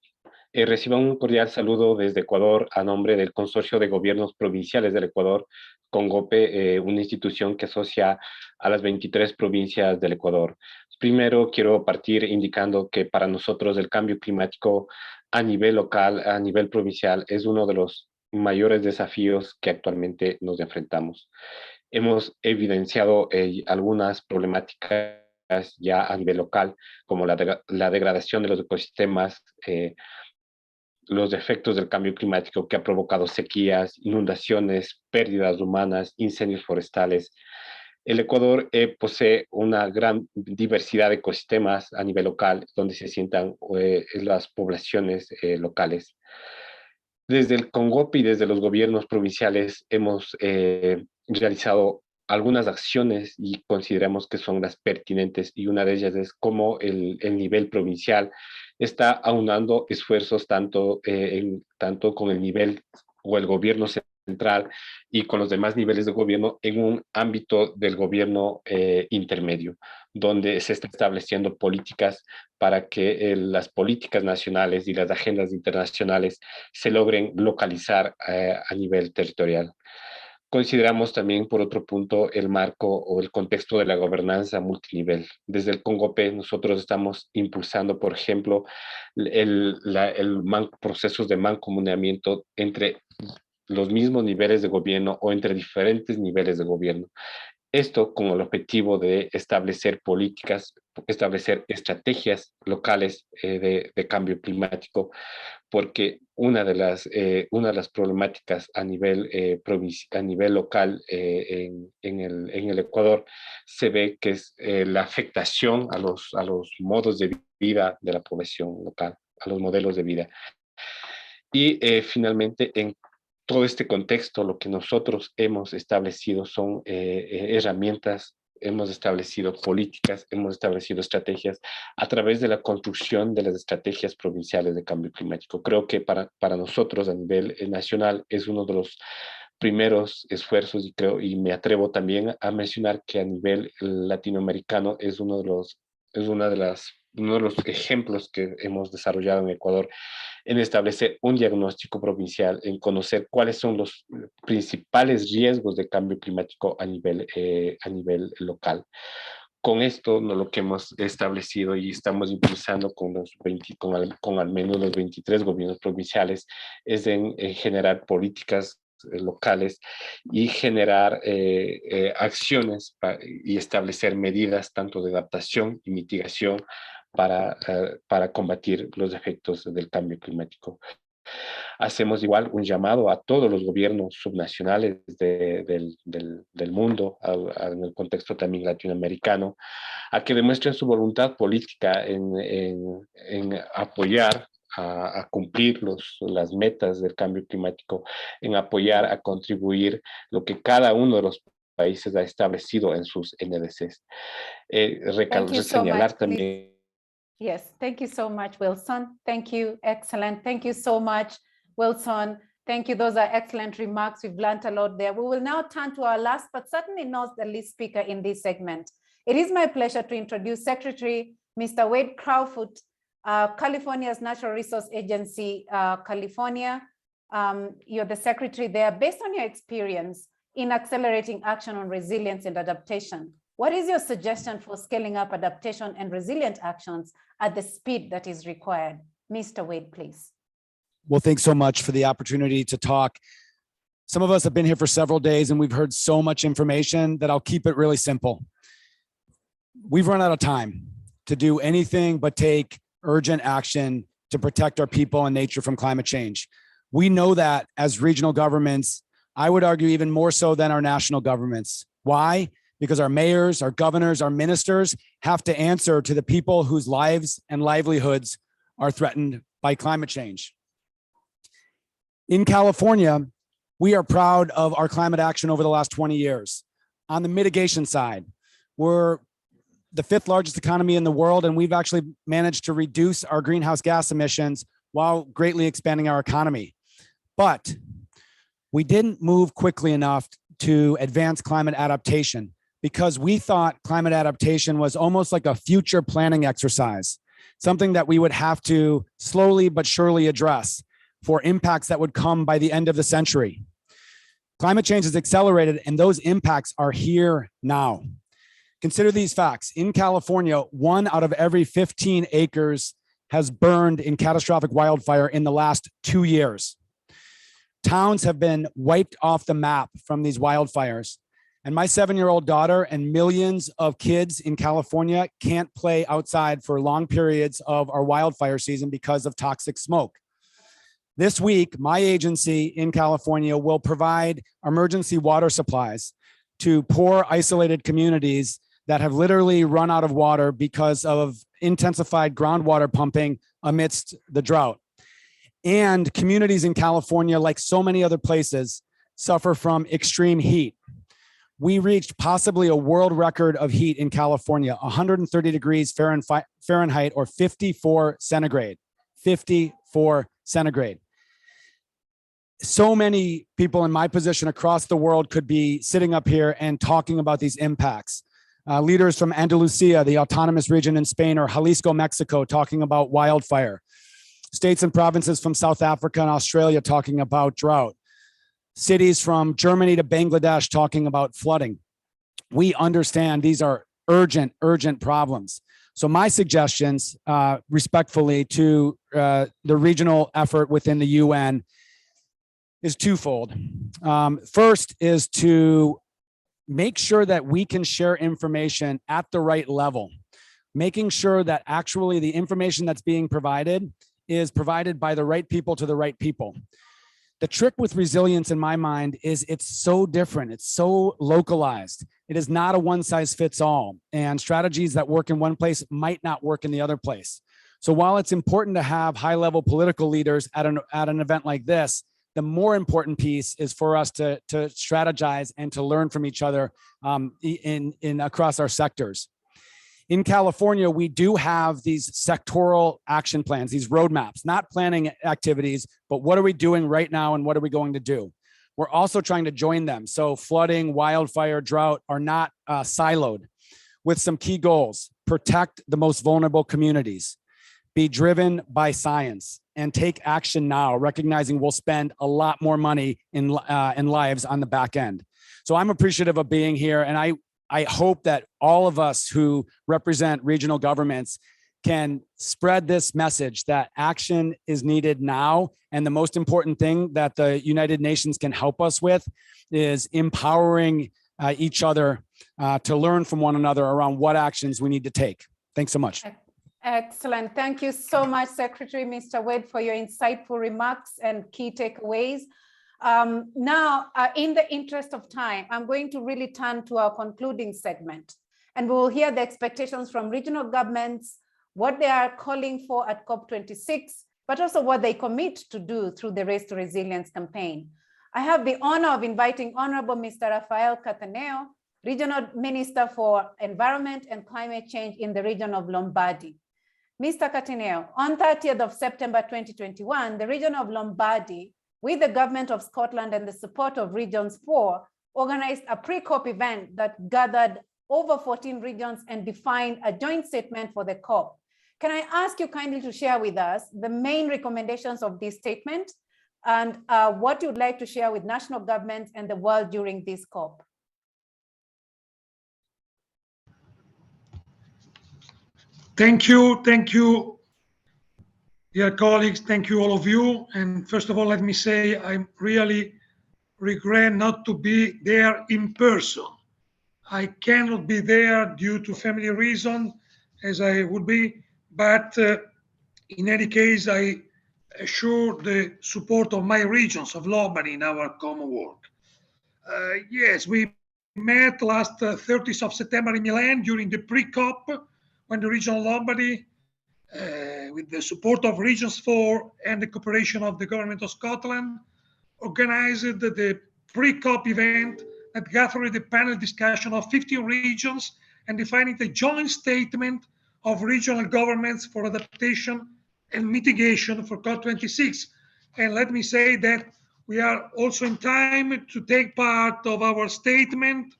Reciba un cordial saludo desde Ecuador a nombre del Consorcio de Gobiernos Provinciales del Ecuador, Congope, una institución que asocia a las 23 provincias del Ecuador. Primero, quiero partir indicando que para nosotros el cambio climático a nivel local, a nivel provincial, es uno de los mayores desafíos que actualmente nos enfrentamos. Hemos evidenciado algunas problemáticas ya a nivel local, como la degradación de los ecosistemas, los efectos del cambio climático que ha provocado sequías, inundaciones, pérdidas humanas, incendios forestales. El Ecuador posee una gran diversidad de ecosistemas a nivel local, donde se asientan las poblaciones locales. Desde el Congope y desde los gobiernos provinciales hemos realizado algunas acciones y consideramos que son las pertinentes, y una de ellas es cómo el nivel provincial está aunando esfuerzos tanto con el nivel o el gobierno central y con los demás niveles de gobierno en un ámbito del gobierno intermedio, donde se está estableciendo políticas para que las políticas nacionales y las agendas internacionales se logren localizar a nivel territorial. Consideramos también, por otro punto, el marco o el contexto de la gobernanza multinivel. Desde el Congope nosotros estamos impulsando, por ejemplo, procesos de mancomunamiento entre los mismos niveles de gobierno o entre diferentes niveles de gobierno. Esto con el objetivo de establecer políticas, establecer estrategias locales de cambio climático, porque una de las problemáticas a nivel local en el Ecuador se ve que es la afectación a los modos de vida de la población local, a los modelos de vida. Y finalmente, en todo este contexto, lo que nosotros hemos establecido son herramientas, hemos establecido políticas, hemos establecido estrategias a través de la construcción de las estrategias provinciales de cambio climático. Creo que para nosotros a nivel nacional es uno de los primeros esfuerzos, y me atrevo también a mencionar que a nivel latinoamericano es uno de los ejemplos que hemos desarrollado en Ecuador, en establecer un diagnóstico provincial, en conocer cuáles son los principales riesgos de cambio climático a nivel local. Con esto, lo que hemos establecido y estamos impulsando con al menos los 23 gobiernos provinciales es en generar políticas locales y generar acciones y establecer medidas tanto de adaptación y mitigación para combatir los efectos del cambio climático. Hacemos igual un llamado a todos los gobiernos subnacionales del mundo, en el contexto también latinoamericano, a que demuestren su voluntad política en apoyar a cumplir las metas del cambio climático, en apoyar a contribuir lo que cada uno de los países ha establecido en sus NDCs. Thank you so Señalar much. también. Yes, thank you so much, Wilson. Thank you, excellent. Thank you so much, Wilson. Thank you, those are excellent remarks. We've learned a lot there. We will now turn to our last, but certainly not the least speaker in this segment. It is my pleasure to introduce Secretary Mr. Wade Crowfoot, California's Natural Resource Agency, California. You're the secretary there. Based on your experience in accelerating action on resilience and adaptation, what is your suggestion for scaling up adaptation and resilient actions at the speed that is required? Mr. Wade, please. Well, thanks so much for the opportunity to talk. Some of us have been here for several days and we've heard so much information that I'll keep it really simple. We've run out of time to do anything but take urgent action to protect our people and nature from climate change. We know that as regional governments, I would argue even more so than our national governments. Why? Because our mayors, our governors, our ministers have to answer to the people whose lives and livelihoods are threatened by climate change. In California, we are proud of our climate action over the last 20 years. On the mitigation side, we're the 5th largest economy in the world, and we've actually managed to reduce our greenhouse gas emissions while greatly expanding our economy. But we didn't move quickly enough to advance climate adaptation, because we thought climate adaptation was almost like a future planning exercise, something that we would have to slowly but surely address for impacts that would come by the end of the century. Climate change has accelerated and those impacts are here now. Consider these facts. In California, 1 out of every 15 acres has burned in catastrophic wildfire in the last 2 years. Towns have been wiped off the map from these wildfires. And my 7-year-old daughter and millions of kids in California can't play outside for long periods of our wildfire season because of toxic smoke. This week, my agency in California will provide emergency water supplies to poor, isolated communities that have literally run out of water because of intensified groundwater pumping amidst the drought. And communities in California, like so many other places, suffer from extreme heat. We reached possibly a world record of heat in California, 130 degrees Fahrenheit or 54 centigrade, 54 centigrade. So many people in my position across the world could be sitting up here and talking about these impacts. Leaders from Andalusia, the autonomous region in Spain, or Jalisco, Mexico, talking about wildfire. States and provinces from South Africa and Australia talking about drought. Cities from Germany to Bangladesh talking about flooding. We understand these are urgent, urgent problems. So my suggestions, respectfully, to the regional effort within the UN is twofold. First is to make sure that we can share information at the right level, making sure that actually the information that's being provided is provided by the right people to the right people. The trick with resilience in my mind is it's so different. It's so localized. It is not a one size fits all, and strategies that work in one place might not work in the other place. So while it's important to have high level political leaders at an event like this, the more important piece is for us to strategize and to learn from each other in across our sectors. In California, we do have these sectoral action plans, these roadmaps, not planning activities, but what are we doing right now and what are we going to do? We're also trying to join them. So flooding, wildfire, drought are not siloed, with some key goals: protect the most vulnerable communities, be driven by science, and take action now, recognizing we'll spend a lot more money in lives on the back end. So I'm appreciative of being here, and I I hope that all of us who represent regional governments can spread this message that action is needed now. And the most important thing that the United Nations can help us with is empowering each other to learn from one another around what actions we need to take. Thanks so much. Excellent. Thank you so much, Secretary Mr. Wade, for your insightful remarks and key takeaways. Now, in the interest of time, I'm going to really turn to our concluding segment, and we will hear the expectations from regional governments, what they are calling for at COP26, but also what they commit to do through the Race to Resilience campaign. I have the honor of inviting Honorable Mr. Rafael Cataneo, Regional Minister for Environment and Climate Change in the region of Lombardy. Mr. Cataneo, on 30th of September 2021, the region of Lombardy, with the government of Scotland and the support of Regions 4, organized a pre-COP event that gathered over 14 regions and defined a joint statement for the COP. Can I ask you kindly to share with us the main recommendations of this statement and what you'd like to share with national governments and the world during this COP? Thank you, dear colleagues. Thank you, all of you. And first of all, let me say I really regret not to be there in person. I cannot be there due to family reasons, as I would be, but in any case, I assure the support of my regions of Lombardy in our common work. Yes, we met last 30th of September in Milan during the pre-COP, when the region of Lombardy, with the support of Regions 4 and the cooperation of the government of Scotland, organized the pre-COP event that gathered the panel discussion of 15 regions and defining the joint statement of regional governments for adaptation and mitigation for COP26. And let me say that we are also in time to take part of our statement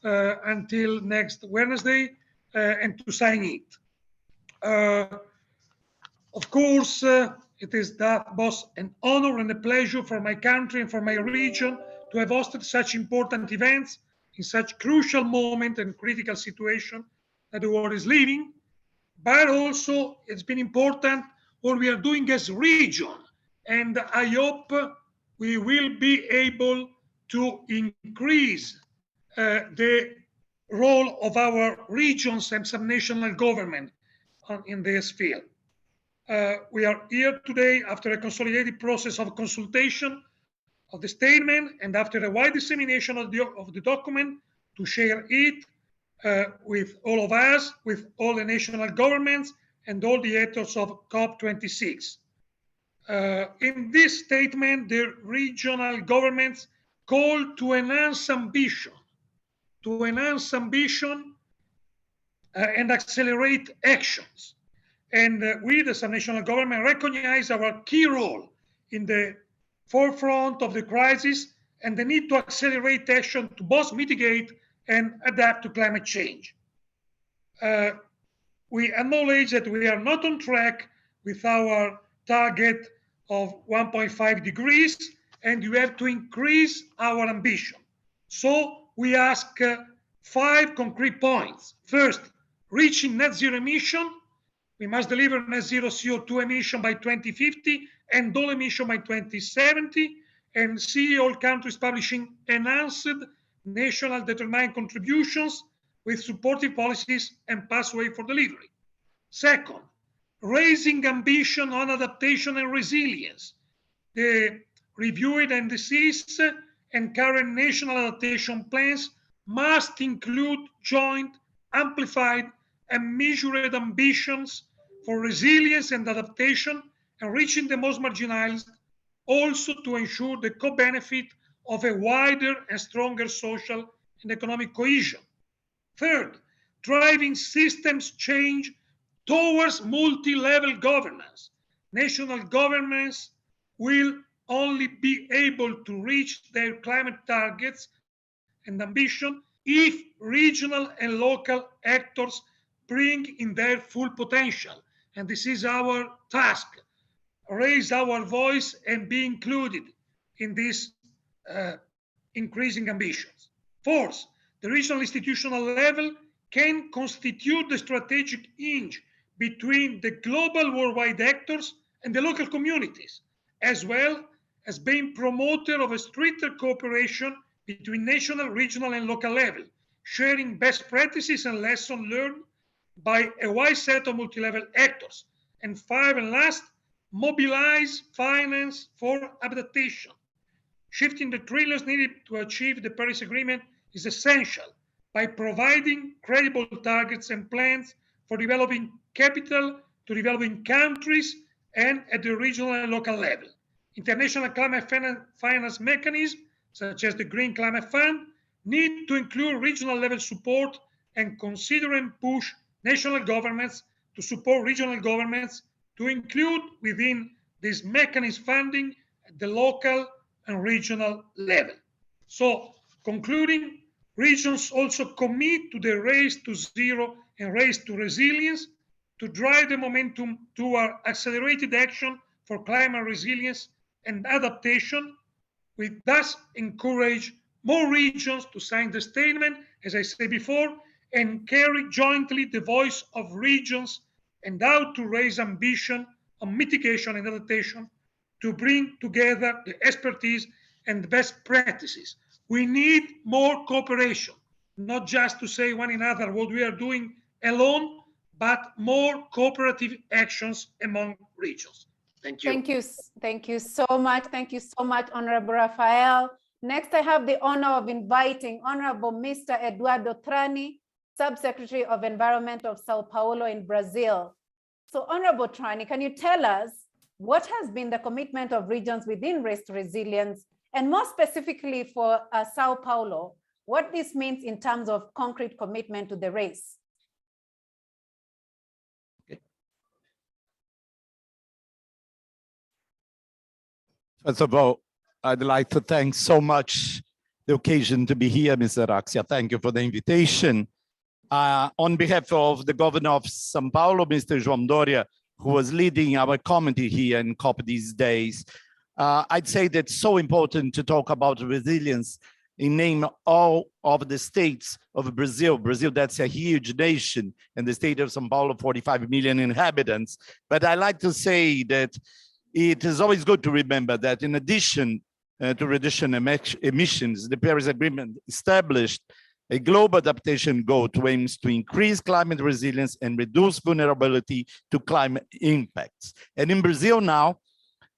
until next Wednesday and to sign it. Of course, it is both an honor and a pleasure for my country and for my region to have hosted such important events in such crucial moment and critical situation that the world is living. But also, it's been important what we are doing as region. And I hope we will be able to increase the role of our regions and subnational government in this field. We are here today after a consolidated process of consultation of the statement and after a wide dissemination of the document to share it with all of us, with all the national governments and all the actors of COP26. In this statement, the regional governments call to enhance ambition, and accelerate actions. And we, the subnational government, recognize our key role in the forefront of the crisis and the need to accelerate action to both mitigate and adapt to climate change. We acknowledge that we are not on track with our target of 1.5 degrees, and we have to increase our ambition. So we ask 5 concrete points. First, reaching net zero emission. We must deliver net zero CO2 emission by 2050 and all emission by 2070, and see all countries publishing enhanced national determined contributions with supportive policies and pathway for delivery. Second, raising ambition on adaptation and resilience. The reviewed indices and current national adaptation plans must include joint, amplified, and measured ambitions for resilience and adaptation and reaching the most marginalized, also to ensure the co-benefit of a wider and stronger social and economic cohesion. Third, driving systems change towards multi-level governance. National governments will only be able to reach their climate targets and ambition if regional and local actors bring in their full potential. And this is our task, raise our voice and be included in these increasing ambitions. Fourth, the regional institutional level can constitute the strategic hinge between the global worldwide actors and the local communities, as well as being promoter of a stricter cooperation between national, regional, and local level, sharing best practices and lessons learned by a wide set of multi-level actors. And 5, and last, mobilize finance for adaptation. Shifting the trillions needed to achieve the Paris Agreement is essential by providing credible targets and plans for developing capital to developing countries and at the regional and local level. International climate finance mechanisms, such as the Green Climate Fund, need to include regional level support and consider and push national governments to support regional governments to include within this mechanism funding at the local and regional level. So, concluding, regions also commit to the race to zero and race to resilience to drive the momentum toward accelerated action for climate resilience and adaptation. We thus encourage more regions to sign the statement, as I said before, and carry jointly the voice of regions and how to raise ambition on mitigation and adaptation to bring together the expertise and best practices. We need more cooperation, not just to say one another what we are doing alone, but more cooperative actions among regions. Thank you. Thank you so much. Thank you so much, Honorable Rafael. Next, I have the honor of inviting Honorable Mr. Eduardo Trani, Subsecretary of Environment of Sao Paulo in Brazil. So, Honorable Trani, can you tell us what has been the commitment of regions within Race to Resilience, and more specifically for Sao Paulo, what this means in terms of concrete commitment to the race? First of all, I'd like to thank so much the occasion to be here, Mr. Axia. Thank you for the invitation. On behalf of the governor of São Paulo, Mr. João Doria, who was leading our committee here in COP these days, I'd say that it's so important to talk about resilience in name all of the states of Brazil. Brazil, that's a huge nation, and the state of São Paulo, 45 million inhabitants. But I like to say that it is always good to remember that in addition to reduction emissions, the Paris Agreement established a global adaptation goal to aims to increase climate resilience and reduce vulnerability to climate impacts. And in Brazil now,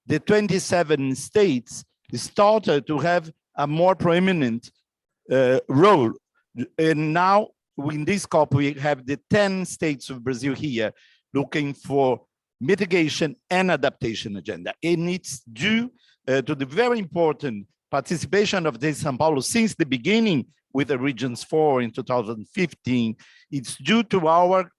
the 27 states started to have a more prominent role. And now in this COP, we have the 10 states of Brazil here looking for mitigation and adaptation agenda. And it's due to the very important participation of the São Paulo since the beginning with the Regions 4 in 2015. It's due to our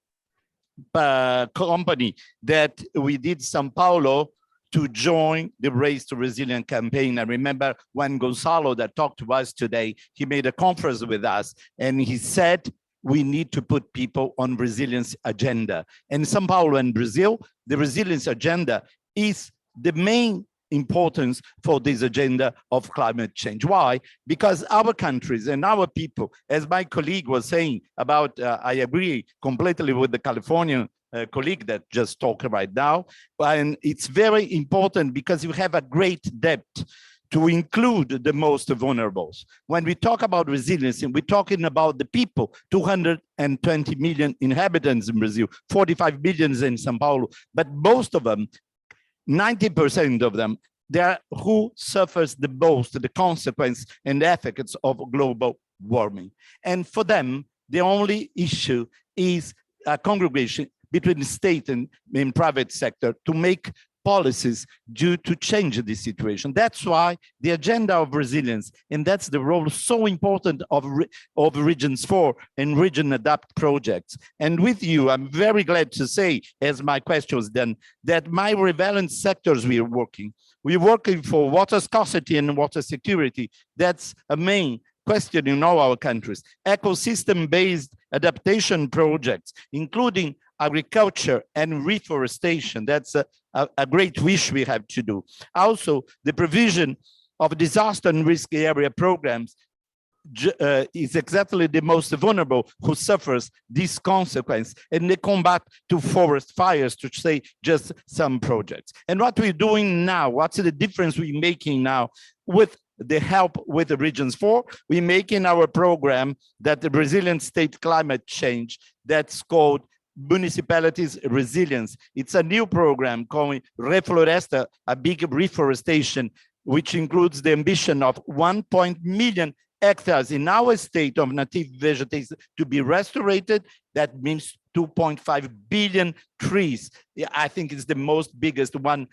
company that we did São Paulo to join the Race to Resilience campaign. I remember when Gonzalo that talked to us today, he made a conference with us and he said, we need to put people on resilience agenda. And São Paulo and Brazil, the resilience agenda is the main importance for this agenda of climate change. Why? Because our countries and our people, as my colleague was saying about, I agree completely with the Californian colleague that just talked right now, and it's very important because you have a great depth to include the most vulnerables. When we talk about resilience, we're talking about the people, 220 million inhabitants in Brazil, 45 million in São Paulo, but most of them, 90% of them, they are who suffers the most, the consequence and the effects of global warming. And for them, the only issue is a congregation between the state and private sector to make policies due to change the situation. That's why the agenda of resilience, and that's the role so important of Regions 4 and RegionsAdapt projects. And with you, I'm very glad to say, as my question was done, that my relevant sectors we're working for water scarcity and water security. That's a main question in all our countries. Ecosystem-based adaptation projects, including agriculture and reforestation. That's a great wish we have to do. Also, the provision of disaster and risk area programs is exactly the most vulnerable who suffers this consequence in the combat to forest fires, to say just some projects. And what we're doing now, what's the difference we're making now with the help with the Regions 4, we're making our program that the Resilient State Climate Change, that's called Municipalities Resilience. It's a new program called Refloresta, a big reforestation, which includes the ambition of 1 million hectares in our state of native vegetation to be restored. That means 2.5 billion trees. I think it's the most biggest one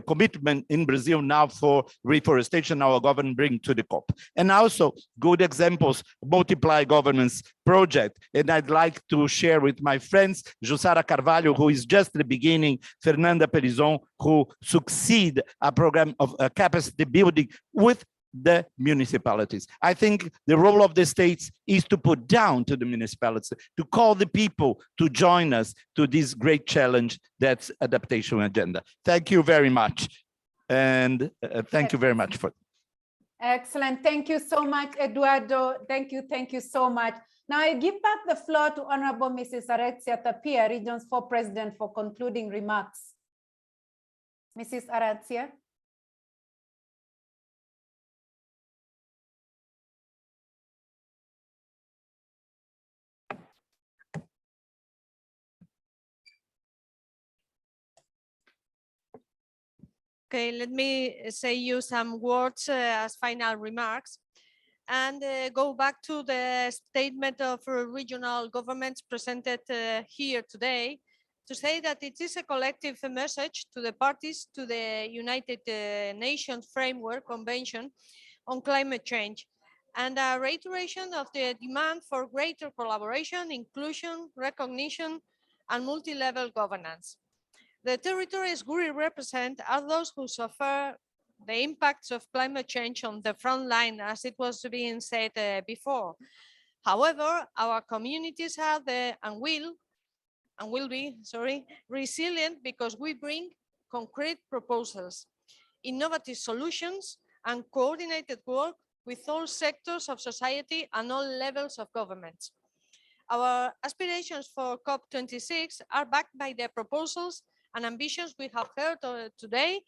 commitment in Brazil now for reforestation our government bring to the COP. And also good examples, multiply governance project. And I'd like to share with my friends, Jussara Carvalho, who is just the beginning, Fernanda Perizon, who succeed a program of capacity building with the municipalities. I think the role of the states is to put down to the municipalities, to call the people to join us to this great challenge that's adaptation agenda. Thank you very much. And thank you very much for. Excellent. Thank you so much, Eduardo. Thank you so much. Now I give back the floor to Honorable Mrs. Aratzia Tapia, Regions 4 President, for concluding remarks. Mrs. Aratzia. Okay, let me say you some words as final remarks and go back to the statement of regional governments presented here today to say that it is a collective message to the parties to the United Nations Framework Convention on Climate Change and a reiteration of the demand for greater collaboration, inclusion, recognition, and multi-level governance. The territories we represent are those who suffer the impacts of climate change on the front line, as it was being said before. However, our communities are and will be resilient because we bring concrete proposals, innovative solutions, and coordinated work with all sectors of society and all levels of government. Our aspirations for COP26 are backed by the proposals and ambitions we have heard today,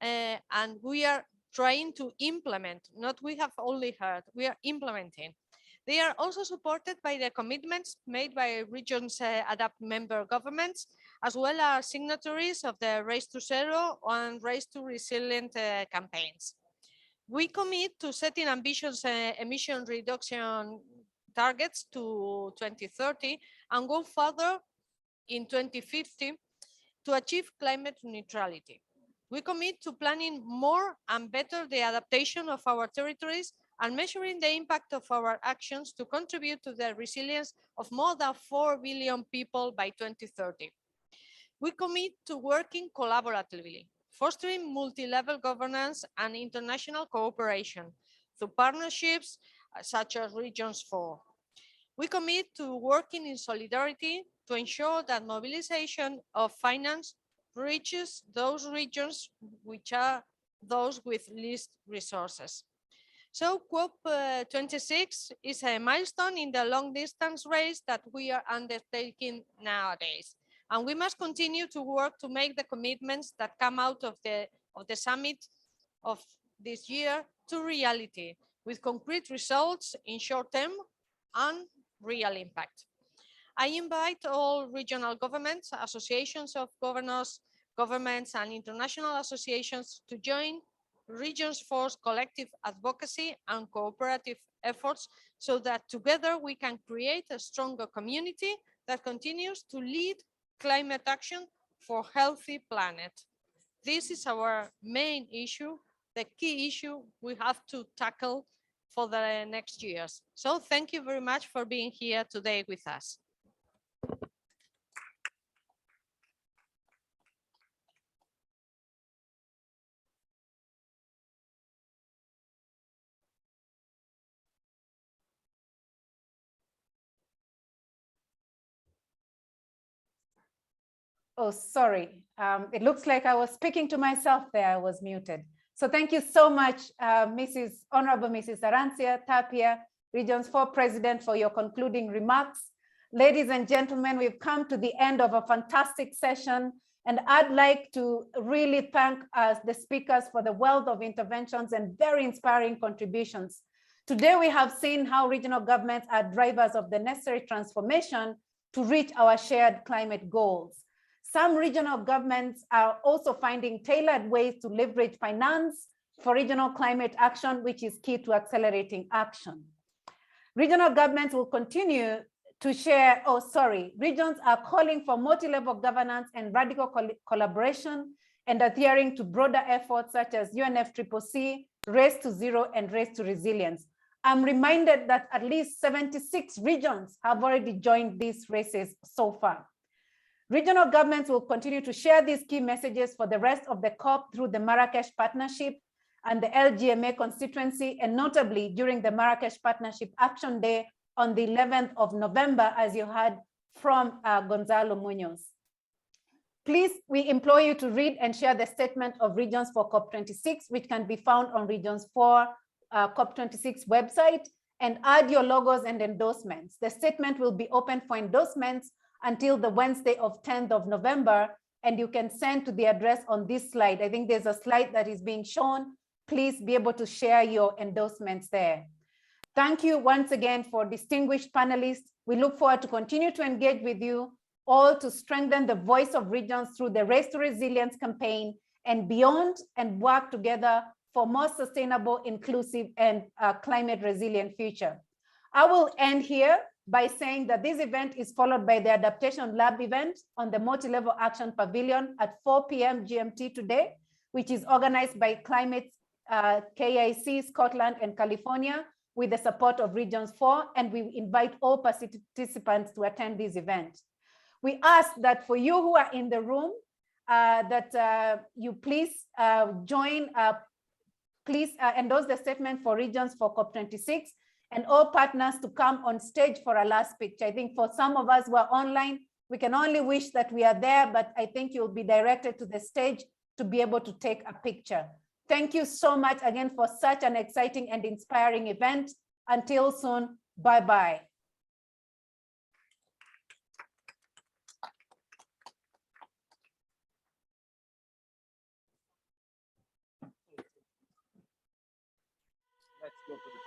and we are trying to implement, not we have only heard, we are implementing. They are also supported by the commitments made by RegionsAdapt member governments, as well as signatories of the Race to Zero and Race to Resilient campaigns. We commit to setting ambitious emission reduction targets to 2030 and go further in 2050 to achieve climate neutrality. We commit to planning more and better the adaptation of our territories and measuring the impact of our actions to contribute to the resilience of more than 4 billion people by 2030. We commit to working collaboratively, fostering multi-level governance and international cooperation through partnerships such as Regions 4. We commit to working in solidarity to ensure that mobilization of finance reaches those regions which are those with least resources. So COP26 is a milestone in the long distance race that we are undertaking nowadays. And we must continue to work to make the commitments that come out of the summit of this year to reality, with concrete results in short term and real impact. I invite all regional governments, associations of governors, governments, and international associations to join Regions 4's collective advocacy and cooperative efforts so that together we can create a stronger community that continues to lead climate action for a healthy planet. This is our main issue, the key issue we have to tackle for the next years. So thank you very much for being here today with us. Oh, sorry. It looks like I was speaking to myself there. I was muted. So thank you so much, Honorable Mrs. Arancia Tapia, Regions 4 President, for your concluding remarks. Ladies and gentlemen, we've come to the end of a fantastic session, and I'd like to really thank the speakers for the wealth of interventions and very inspiring contributions. Today, we have seen how regional governments are drivers of the necessary transformation to reach our shared climate goals. Some regional governments are also finding tailored ways to leverage finance for regional climate action, which is key to accelerating action. Regional governments will continue to share, regions are calling for multi-level governance and radical collaboration and adhering to broader efforts such as UNFCCC, Race to Zero, and Race to Resilience. I'm reminded that at least 76 regions have already joined these races so far. Regional governments will continue to share these key messages for the rest of the COP through the Marrakesh Partnership and the LGMA constituency, and notably during the Marrakesh Partnership Action Day on the 11th of November, as you heard from Gonzalo Munoz. Please, we implore you to read and share the statement of Regions for COP26, which can be found on Regions 4 COP26 website, and add your logos and endorsements. The statement will be open for endorsements until the Wednesday of 10th of November, and you can send to the address on this slide. I think there's a slide that is being shown. Please be able to share your endorsements there. Thank you once again for distinguished panelists. We look forward to continue to engage with you all to strengthen the voice of regions through the Race to Resilience campaign and beyond, and work together for more sustainable, inclusive, and climate resilient future. I will end here by saying that this event is followed by the Adaptation Lab event on the Multi-Level Action Pavilion at 4 p.m. GMT today, which is organized by Climate KIC, Scotland, and California, with the support of Regions 4, and we invite all participants to attend this event. We ask that for you who are in the room, that you please endorse the statement for Regions for COP26, and all partners to come on stage for a last picture. I think for some of us who are online, we can only wish that we are there, but I think you'll be directed to the stage to be able to take a picture. Thank you so much again for such an exciting and inspiring event. Until soon, bye-bye. Let's go to the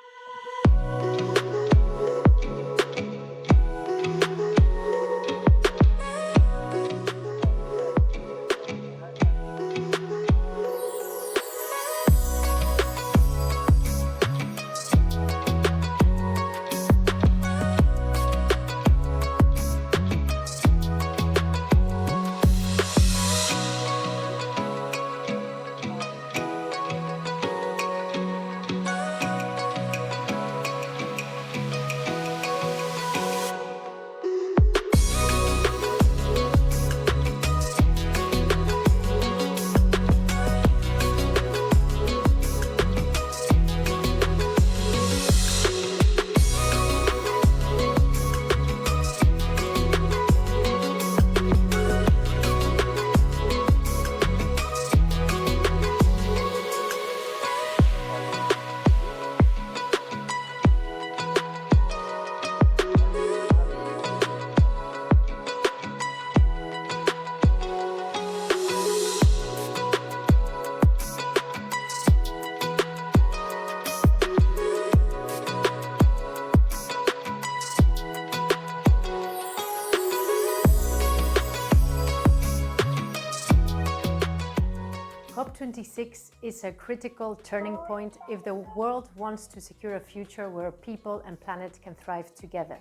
COP26 is a critical turning point if the world wants to secure a future where people and planet can thrive together.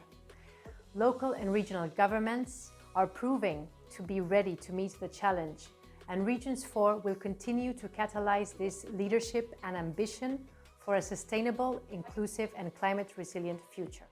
Local and regional governments are proving to be ready to meet the challenge, and Regions 4 will continue to catalyze this leadership and ambition for a sustainable, inclusive, and climate resilient future.